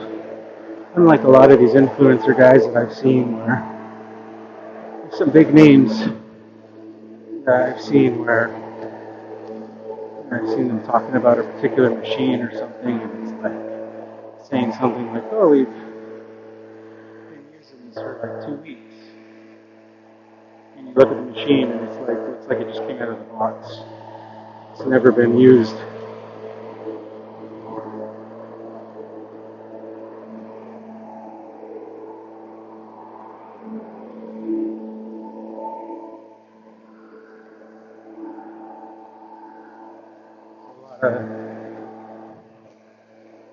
Unlike a lot of these influencer guys that I've seen where there's some big names that I've seen where I've seen them talking about a particular machine or something, and it's like saying something like, "Oh, we've been using this for like 2 weeks." And you look at the machine, and it's like looks like it just came out of the box. It's never been used.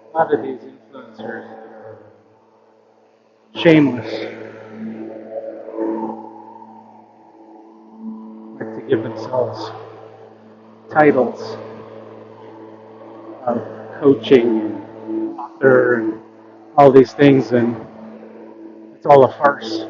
A lot of these influencers are shameless, like to give themselves titles of coaching and author and all these things, and it's all a farce.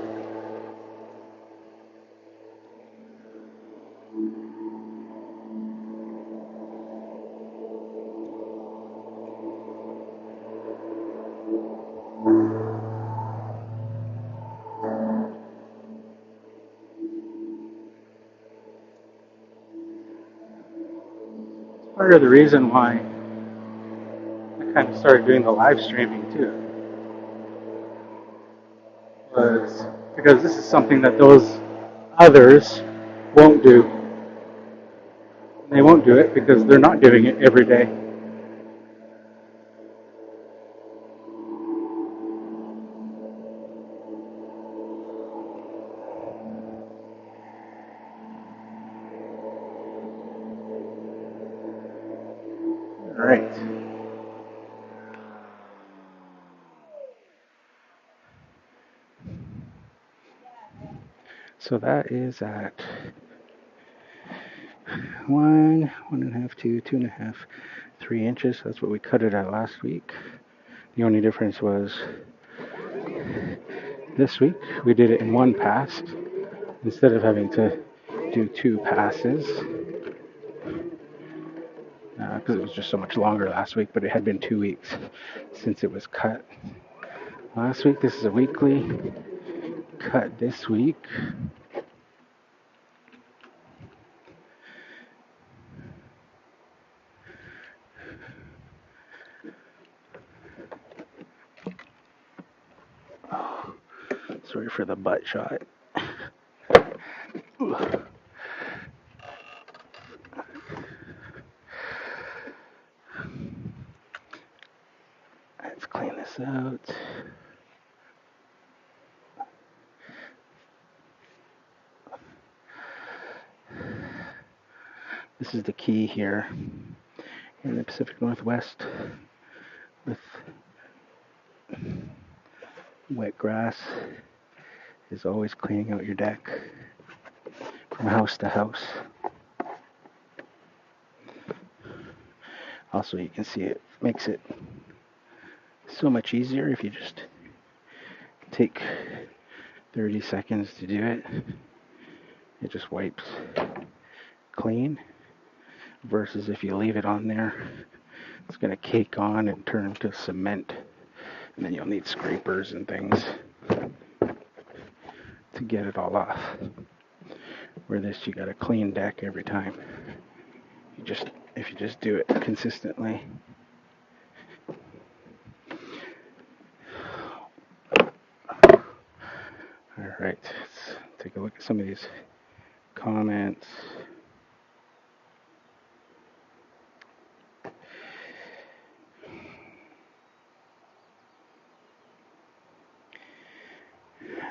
Part of the reason why I kind of started doing the live streaming too was because this is something that those others won't do. And they won't do it because they're not doing it every day. All right. So that is at 1.5, 2.5, 3 inches. That's what we cut it at last week. The only difference was this week we did it in one pass instead of having to do 2 passes because it was just so much longer last week, but it had been 2 weeks since it was cut last week. This is a weekly cut this week. Oh, sorry for the butt shot. Let's clean this out. This is the key here in the Pacific Northwest with wet grass is always cleaning out your deck from house to house. Also, you can see it makes it so much easier if you just take 30 seconds to do it. It just wipes clean versus if you leave it on there It's going to cake on and turn to cement. And then you'll need scrapers and things to get it all off. Where this, you got a clean deck every time. If you just do it consistently. All right, let's take a look at some of these comments.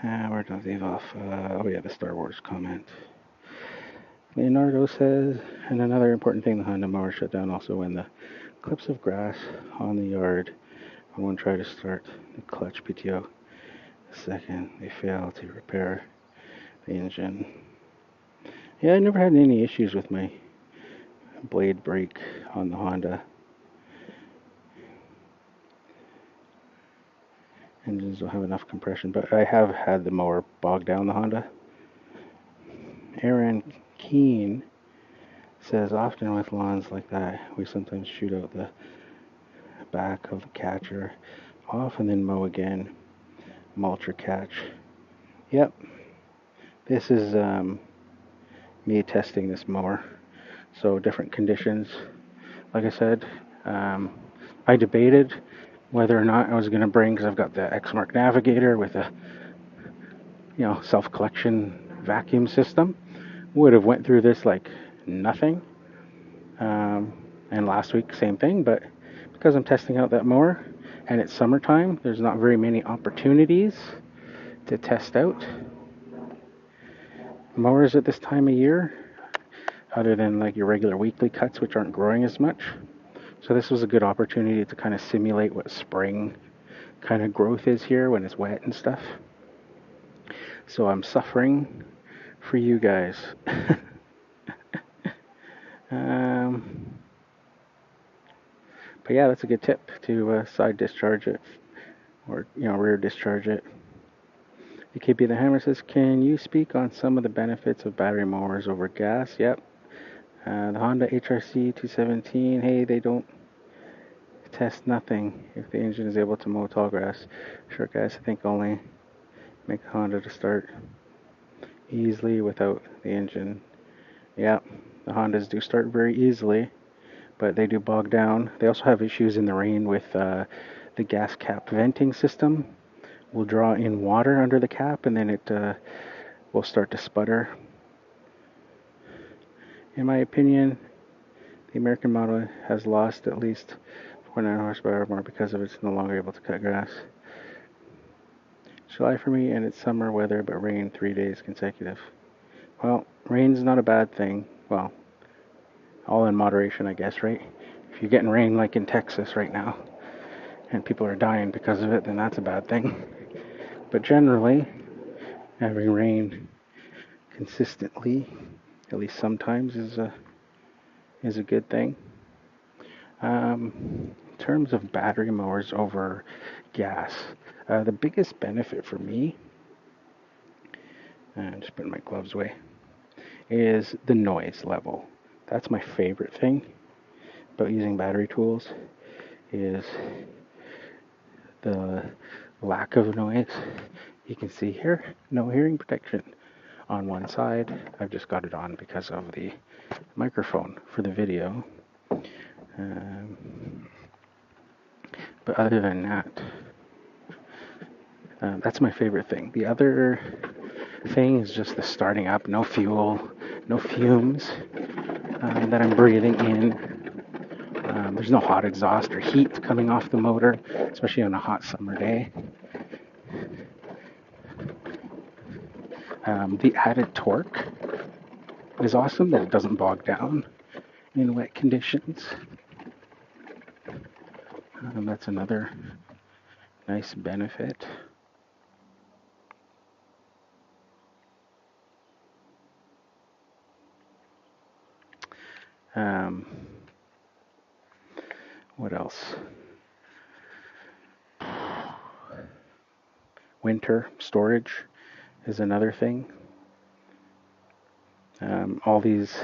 Where did I leave off? Oh yeah, the Star Wars comment. Leonardo says, and another important thing, the Honda mower shut down also when the clips of grass on the yard. I won't try to start the clutch PTO. The second they fail to repair the engine. Yeah, I never had any issues with my blade brake on the Honda. Engines don't have enough compression, but I have had the mower bog down the Honda. Aaron Keene says, often with lawns like that, we sometimes shoot out the back of the catcher off and then mow again, mulch or catch. Yep, this is me testing this mower. So different conditions. Like I said, I debated whether or not I was going to bring, because I've got the X-Mark Navigator with a self-collection vacuum system. Would have went through this like nothing. And last week, same thing, but because I'm testing out that mower and it's summertime, there's not very many opportunities to test out mowers at this time of year, other than like your regular weekly cuts, which aren't growing as much. So this was a good opportunity to kind of simulate what spring kind of growth is here when it's wet and stuff. So I'm suffering for you guys. But yeah, that's a good tip to side discharge it or rear discharge it. EKB the Hammer says, can you speak on some of the benefits of battery mowers over gas? Yep. The Honda HRC 217, hey, they don't test nothing if the engine is able to mow tall grass. Sure, guys, I think only make the Honda to start easily without the engine. Yeah, the Hondas do start very easily, but they do bog down. They also have issues in the rain with the gas cap venting system. Will draw in water under the cap, and then it will start to sputter. In my opinion, the American model has lost at least 49 horsepower or more because of it's no longer able to cut grass. July for me, and it's summer weather, but rain 3 days consecutive. Well, rain's not a bad thing. Well, all in moderation, I guess, right? If you're getting rain like in Texas right now, and people are dying because of it, then that's a bad thing. But generally, having rain consistently, at least sometimes, is a good thing. In terms of battery mowers over gas, the biggest benefit for me, just putting my gloves away, is the noise level. That's my favorite thing about using battery tools, is the lack of noise. You can see here, no hearing protection on one side. I've just got it on because of the microphone for the video. But other than that, that's my favorite thing. The other thing is just the starting up, no fuel, no fumes that I'm breathing in. There's no hot exhaust or heat coming off the motor, especially on a hot summer day. The added torque is awesome, that it doesn't bog down in wet conditions. That's another nice benefit. What else? Winter storage is another thing. All these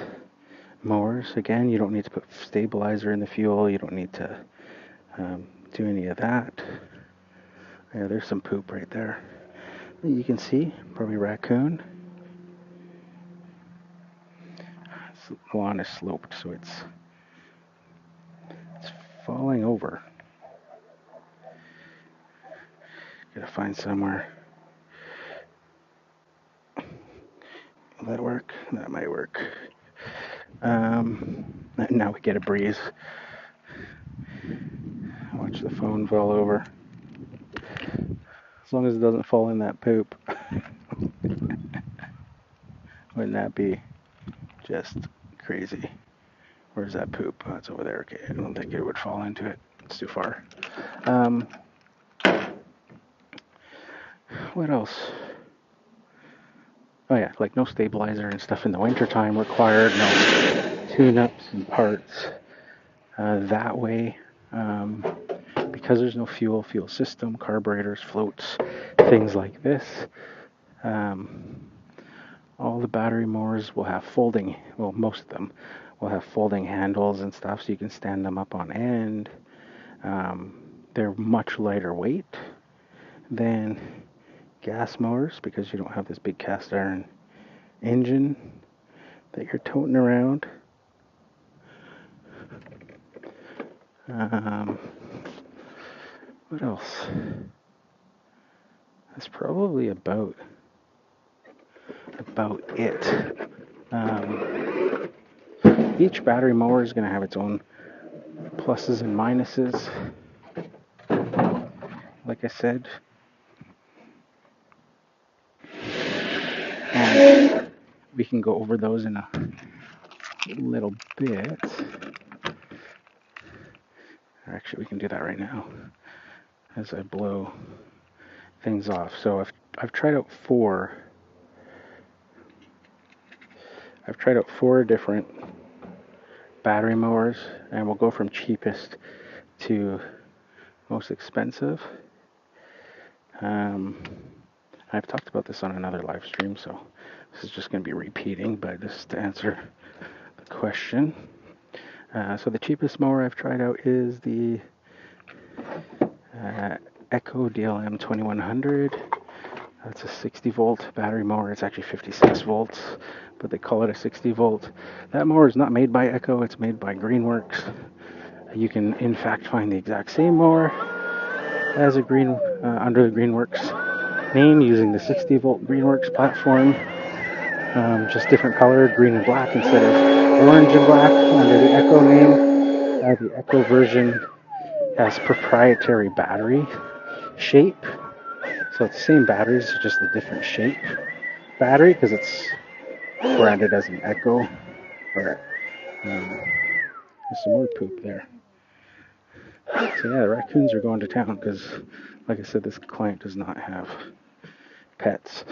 mowers. Again, you don't need to put stabilizer in the fuel. You don't need to do any of that. Yeah, there's some poop right there. You can see, probably raccoon. The lawn is sloped, so it's falling over. Gotta find somewhere. Will that work? That might work. Now we get a breeze. Watch the phone fall over. As long as it doesn't fall in that poop. Wouldn't that be just crazy? Where's that poop? Oh, it's over there. Okay, I don't think it would fall into it. It's too far. What else? Oh yeah, like no stabilizer and stuff in the wintertime required, no tune-ups and parts that way. Because there's no fuel system, carburetors, floats, things like this. All the battery mowers will have folding, well, most of them will have folding handles and stuff, so you can stand them up on end. They're much lighter weight than gas mowers because you don't have this big cast iron engine that you're toting around. What else? That's probably about it. Each battery mower is going to have its own pluses and minuses. Like I said, and we can go over those in a little bit. Actually, we can do that right now as I blow things off. So I've tried out four different battery mowers, and we'll go from cheapest to most expensive. I've talked about this on another live stream, so this is just going to be repeating, but just to answer the question. So the cheapest mower I've tried out is the Echo DLM 2100. That's a 60 volt battery mower. It's actually 56 volts, but they call it a 60 volt. That mower is not made by Echo, it's made by Greenworks. You can in fact find the exact same mower as a under the Greenworks name using the 60 volt Greenworks platform. Just different color, green and black instead of orange and black under the Echo name. The Echo version has proprietary battery shape. So it's the same batteries, just a different shape battery because it's branded as an Echo. Or there's some more poop there. So yeah, the raccoons are going to town because, like I said, this client does not have pets.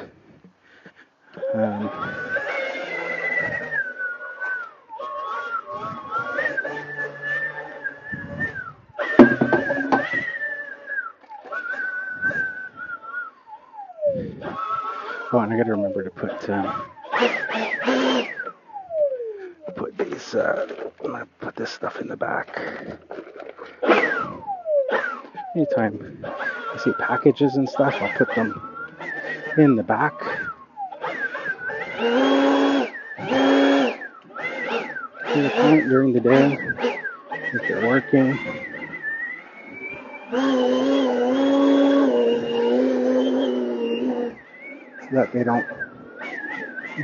Oh, and I gotta remember to put these. I'm gonna put this stuff in the back. Anytime I see packages and stuff, I'll put them in the back. To the client during the day, if they're working. So that they don't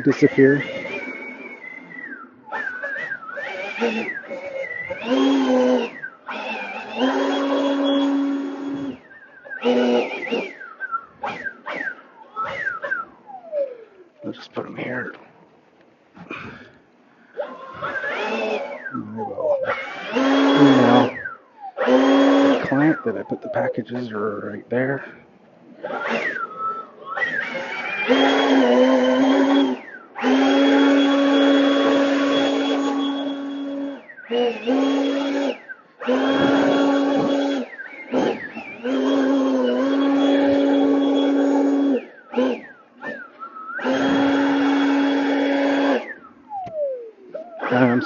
disappear. I'll just put them here. And I will email the client that I put the packages are right there.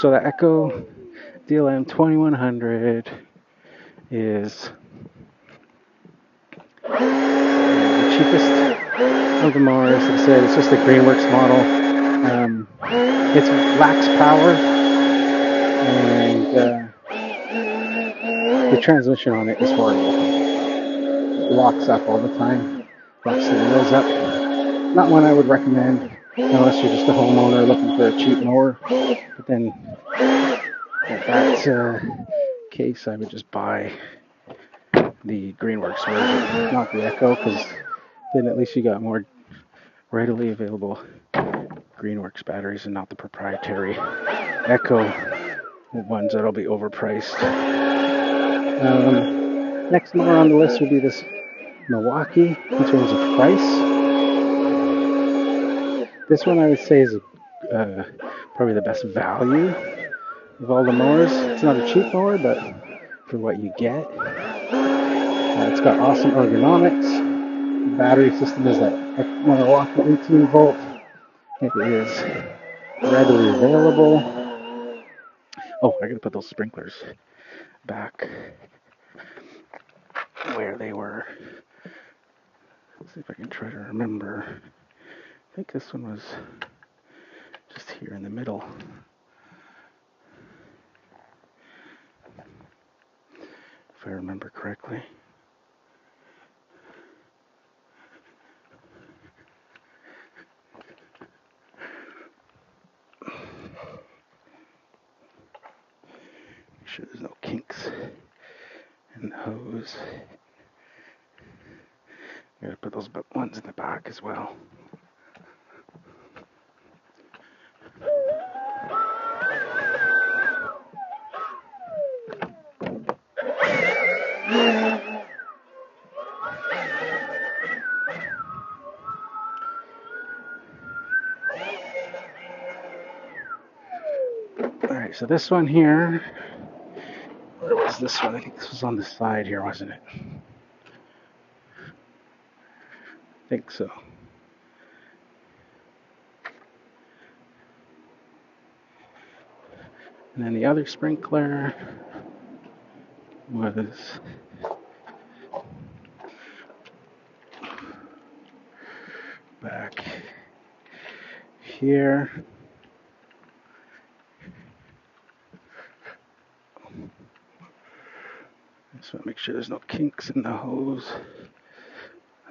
So the Echo DLM 2100 is the cheapest of the mowers. Like I said, it's just the Greenworks model. It lacks power, and the transmission on it is horrible. It locks up all the time, locks the wheels up. Not one I would recommend unless you're just a homeowner looking for a cheap mower. But then, in that case, I would just buy the Greenworks version, not the Echo, because then at least you got more readily available Greenworks batteries and not the proprietary Echo ones that'll be overpriced. Next mower on the list would be this Milwaukee in terms of price. This one I would say is probably the best value of all the mowers. It's not a cheap mower, but for what you get, it's got awesome ergonomics. The battery system is that Milwaukee 18 volt. It is readily available. Oh, I gotta put those sprinklers back where they were. Let's see if I can try to remember. I think this one was just here in the middle. If I remember correctly. Make sure there's no kinks in the hose. I gotta put those ones in the back as well. Alright, so this one here, where was this one? I think this was on the side here, wasn't it? I think so. And then the other sprinkler was back here. Just want to make sure there's no kinks in the hose,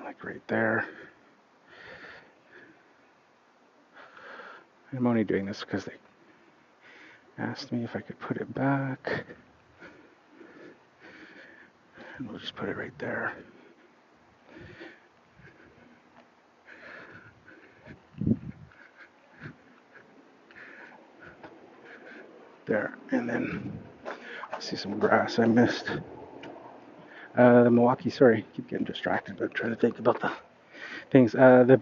like right there. I'm only doing this because they asked me if I could put it back. And we'll just put it right there. There, and then I see some grass I missed. The Milwaukee, sorry, keep getting distracted, but I'm trying to think about the things. The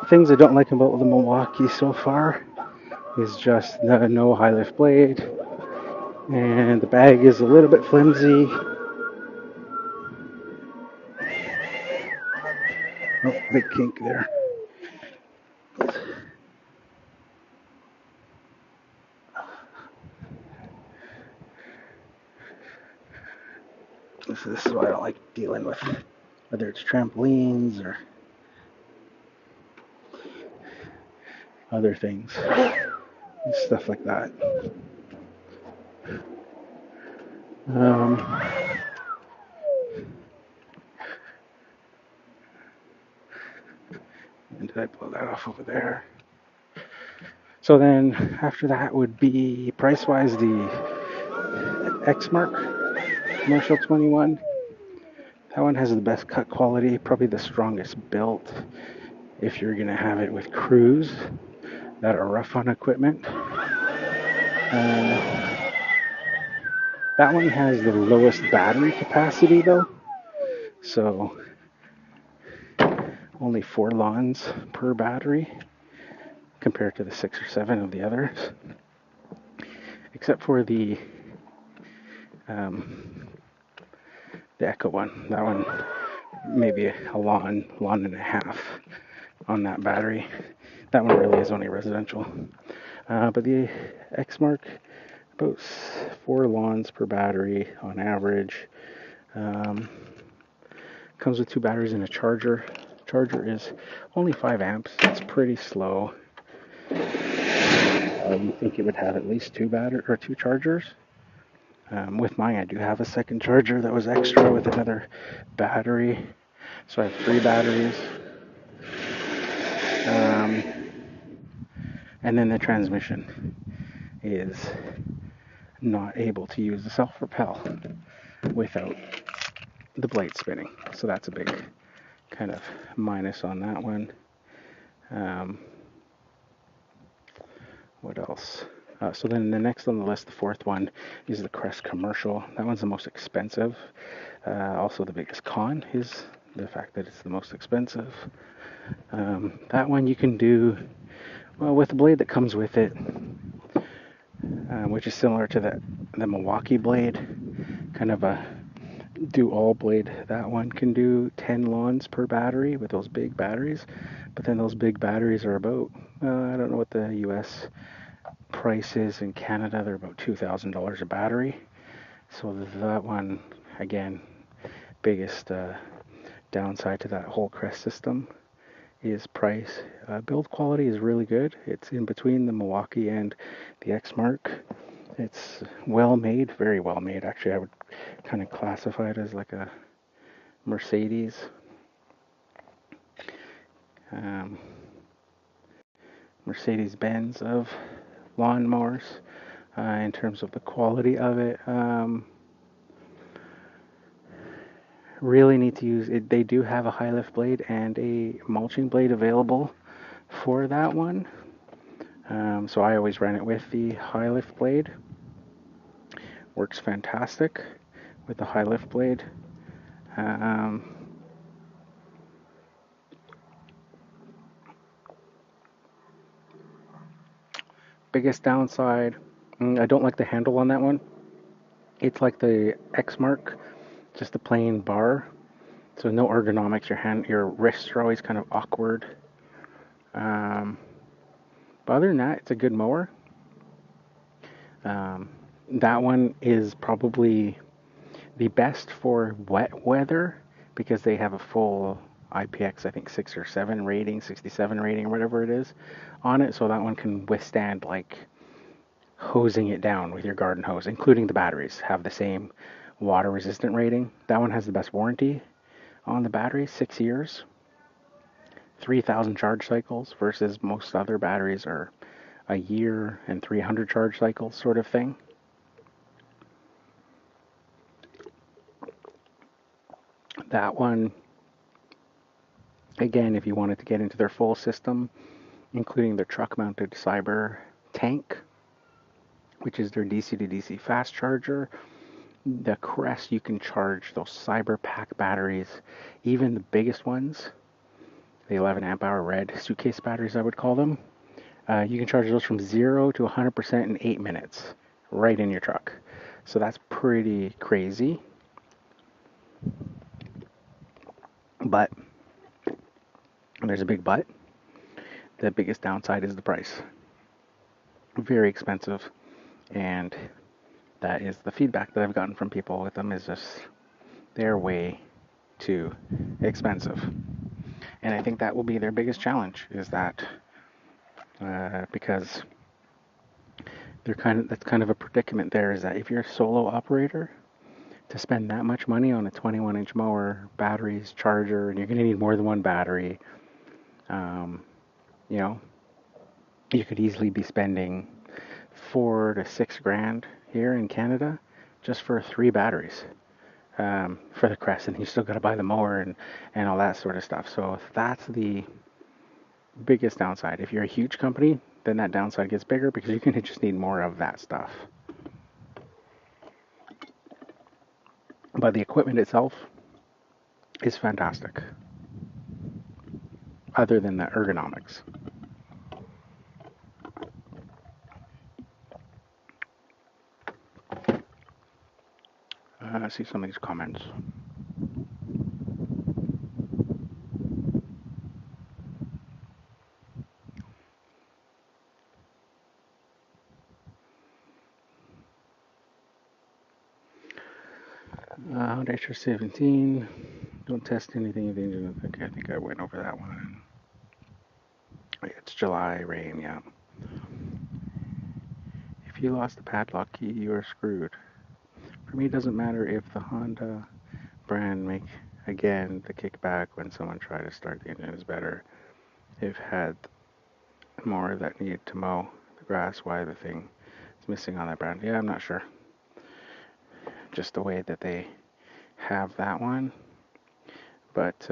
things I don't like about the Milwaukee so far is just the no high lift blade, and the bag is a little bit flimsy. Oh, big kink there. This is what I don't like dealing with, whether it's trampolines or other things, stuff like that. And did I blow that off over there? So then after that would be price-wise the X-Mark Commercial 21. That one has the best cut quality, probably the strongest built if you're going to have it with crews that are rough on equipment. That one has the lowest battery capacity though, so only 4 lawns per battery compared to the 6 or 7 of the others, except for the Echo one. That one maybe a lawn and a half on that battery. That one really is only residential. But the X-Mark, about 4 lawns per battery on average. Comes with 2 batteries and a charger. Charger is only 5 amps. It's pretty slow. You think it would have at least 2 chargers. With mine, I do have a second charger that was extra with another battery. So I have 3 batteries. And then the transmission is not able to use the self-propel without the blade spinning. So that's a big kind of minus on that one. What else? So then the next on the list, the 4th one, is the Crest Commercial. That one's the most expensive. Also the biggest con is the fact that it's the most expensive. That one you can do, well, with the blade that comes with it, which is similar to the Milwaukee blade, kind of a do-all blade. That one can do 10 lawns per battery with those big batteries, but then those big batteries are about, I don't know what the US price is in Canada, they're about $2,000 a battery. So that one, again, biggest downside to that whole Crest system is price. Build quality is really good. It's in between the Milwaukee and the X-Mark. It's well made, very well made. Actually, I would kind of classify it as like a Mercedes. Mercedes-Benz of lawnmowers in terms of the quality of it. Really need to use it. They do have a high lift blade and a mulching blade available for that one. So I always run it with the high lift blade. Works fantastic with the high lift blade. Biggest downside, I don't like the handle on that one. It's like the X-Mark, just a plain bar. So no ergonomics. Your wrists are always kind of awkward. But other than that, it's a good mower. That one is probably the best for wet weather because they have a full IPX, I think 6 or 7 rating, 67 rating, whatever it is, on it. So that one can withstand like hosing it down with your garden hose, including the batteries, have the same water resistant rating. That one has the best warranty on the battery, 6 years, 3,000 charge cycles versus most other batteries are a year and 300 charge cycles sort of thing. That one, again, if you wanted to get into their full system, including their truck mounted Cyber tank, which is their DC to DC fast charger, the Crest, you can charge those Cyber pack batteries, even the biggest ones, the 11 amp hour red suitcase batteries, I would call them. You can charge those from 0 to 100% in 8 minutes, right in your truck. So that's pretty crazy. But there's a big but. The biggest downside is the price. Very expensive, and that is the feedback that I've gotten from people with them, is just they're way too expensive. And I think that will be their biggest challenge, is that because that's kind of a predicament there, is that if you're a solo operator, to spend that much money on a 21-inch mower, batteries, charger, and you're going to need more than one battery, you could easily be spending $4,000 to $6,000 here in Canada just for 3 batteries for the Crest, and you still got to buy the mower and all that sort of stuff. So that's the biggest downside. If you're a huge company, then that downside gets bigger because you're going to just need more of that stuff. But the equipment itself is fantastic, other than the ergonomics. Let's see some of these comments. Honda Extra 17. Don't test anything if the engine. Okay, I think I went over that one. It's July rain, yeah. If you lost the padlock key, you are screwed. For me, it doesn't matter if the Honda brand make, again, the kickback when someone tried to start the engine is better. They've had more that need to mow the grass. Why the thing is missing on that brand? Yeah, I'm not sure. Just the way that they have that one. But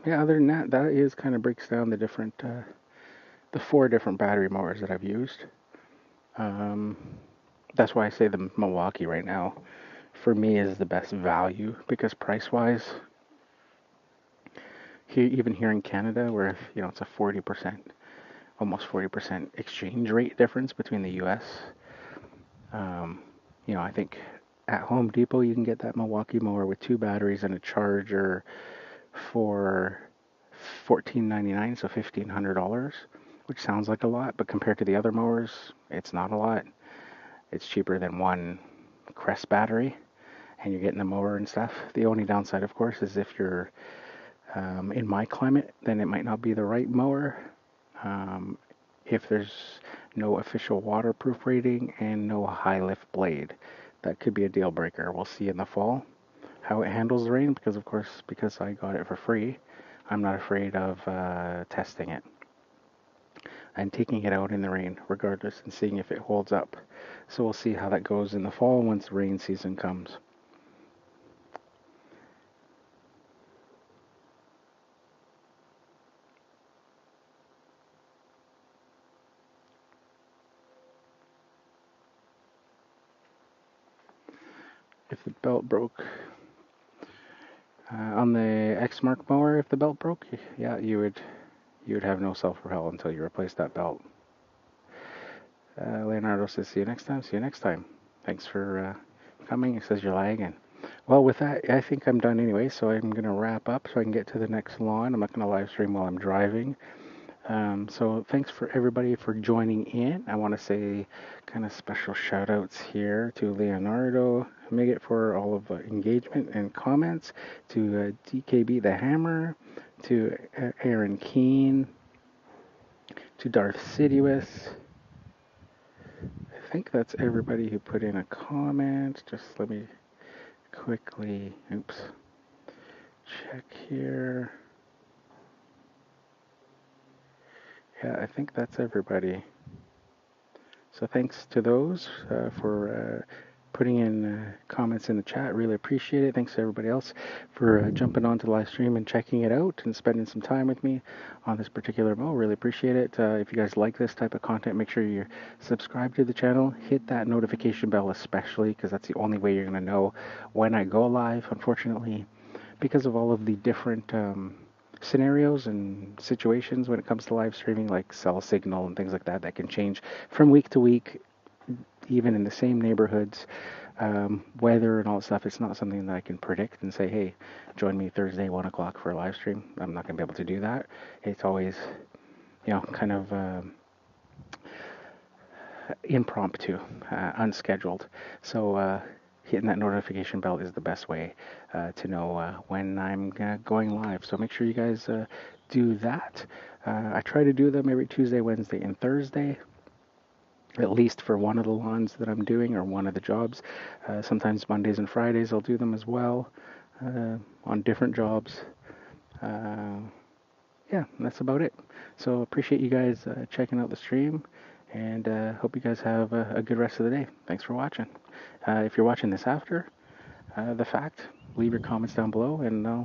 yeah, other than that, that is kind of breaks down the different, the 4 different battery mowers that I've used. Um, that's why I say the Milwaukee right now, for me, is the best value because price-wise, even here in Canada, where it's a 40%, almost 40% exchange rate difference between the U.S. Um, I think at Home Depot you can get that Milwaukee mower with 2 batteries and a charger for $14.99, so $1,500, which sounds like a lot, but compared to the other mowers, it's not a lot. It's cheaper than one Crest battery, and you're getting the mower and stuff. The only downside, of course, is if you're in my climate, then it might not be the right mower. Um, if there's no official waterproof rating and no high lift blade, that could be a deal breaker. We'll see in the fall how it handles the rain because, of course, because I got it for free, I'm not afraid of testing it and taking it out in the rain regardless and seeing if it holds up. So we'll see how that goes in the fall once rain season comes. If the belt broke on the X Mark mower, if the belt broke, yeah, you would have no self-propel until you replace that belt. Leonardo says, "See you next time." See you next time. Thanks for coming. He says you're lagging. Well, with that, I think I'm done anyway, so I'm going to wrap up so I can get to the next lawn. I'm not going to live stream while I'm driving. So thanks for everybody for joining in. I want to say kind of special shout outs here to Leonardo Miggett for all of the engagement and comments, to DKB the Hammer, to Aaron Keene, to Darth Sidious. I think that's everybody who put in a comment. Just let me quickly, check here. Yeah, I think that's everybody. So thanks to those for putting in comments in the chat. Really appreciate it. Thanks to everybody else for jumping onto the live stream and checking it out and spending some time with me on this particular mow. Really appreciate it. If you guys like this type of content, make sure you're subscribed to the channel. Hit that notification bell especially because that's the only way you're going to know when I go live. Unfortunately, because of all of the different scenarios and situations when it comes to live streaming, like cell signal and things like that, that can change from week to week, even in the same neighborhoods. Weather and all that stuff, it's not something that I can predict and say, hey, join me Thursday, 1 o'clock for a live stream. I'm not going to be able to do that. It's always, kind of impromptu, unscheduled. So hitting that notification bell is the best way to know when I'm going live. So make sure you guys do that. I try to do them every Tuesday, Wednesday, and Thursday, at least for one of the lawns that I'm doing or one of the jobs. Sometimes Mondays and Fridays I'll do them as well on different jobs. Yeah, that's about it. So appreciate you guys checking out the stream, and hope you guys have a good rest of the day. Thanks for watching. If you're watching this after the fact, leave your comments down below, and I'll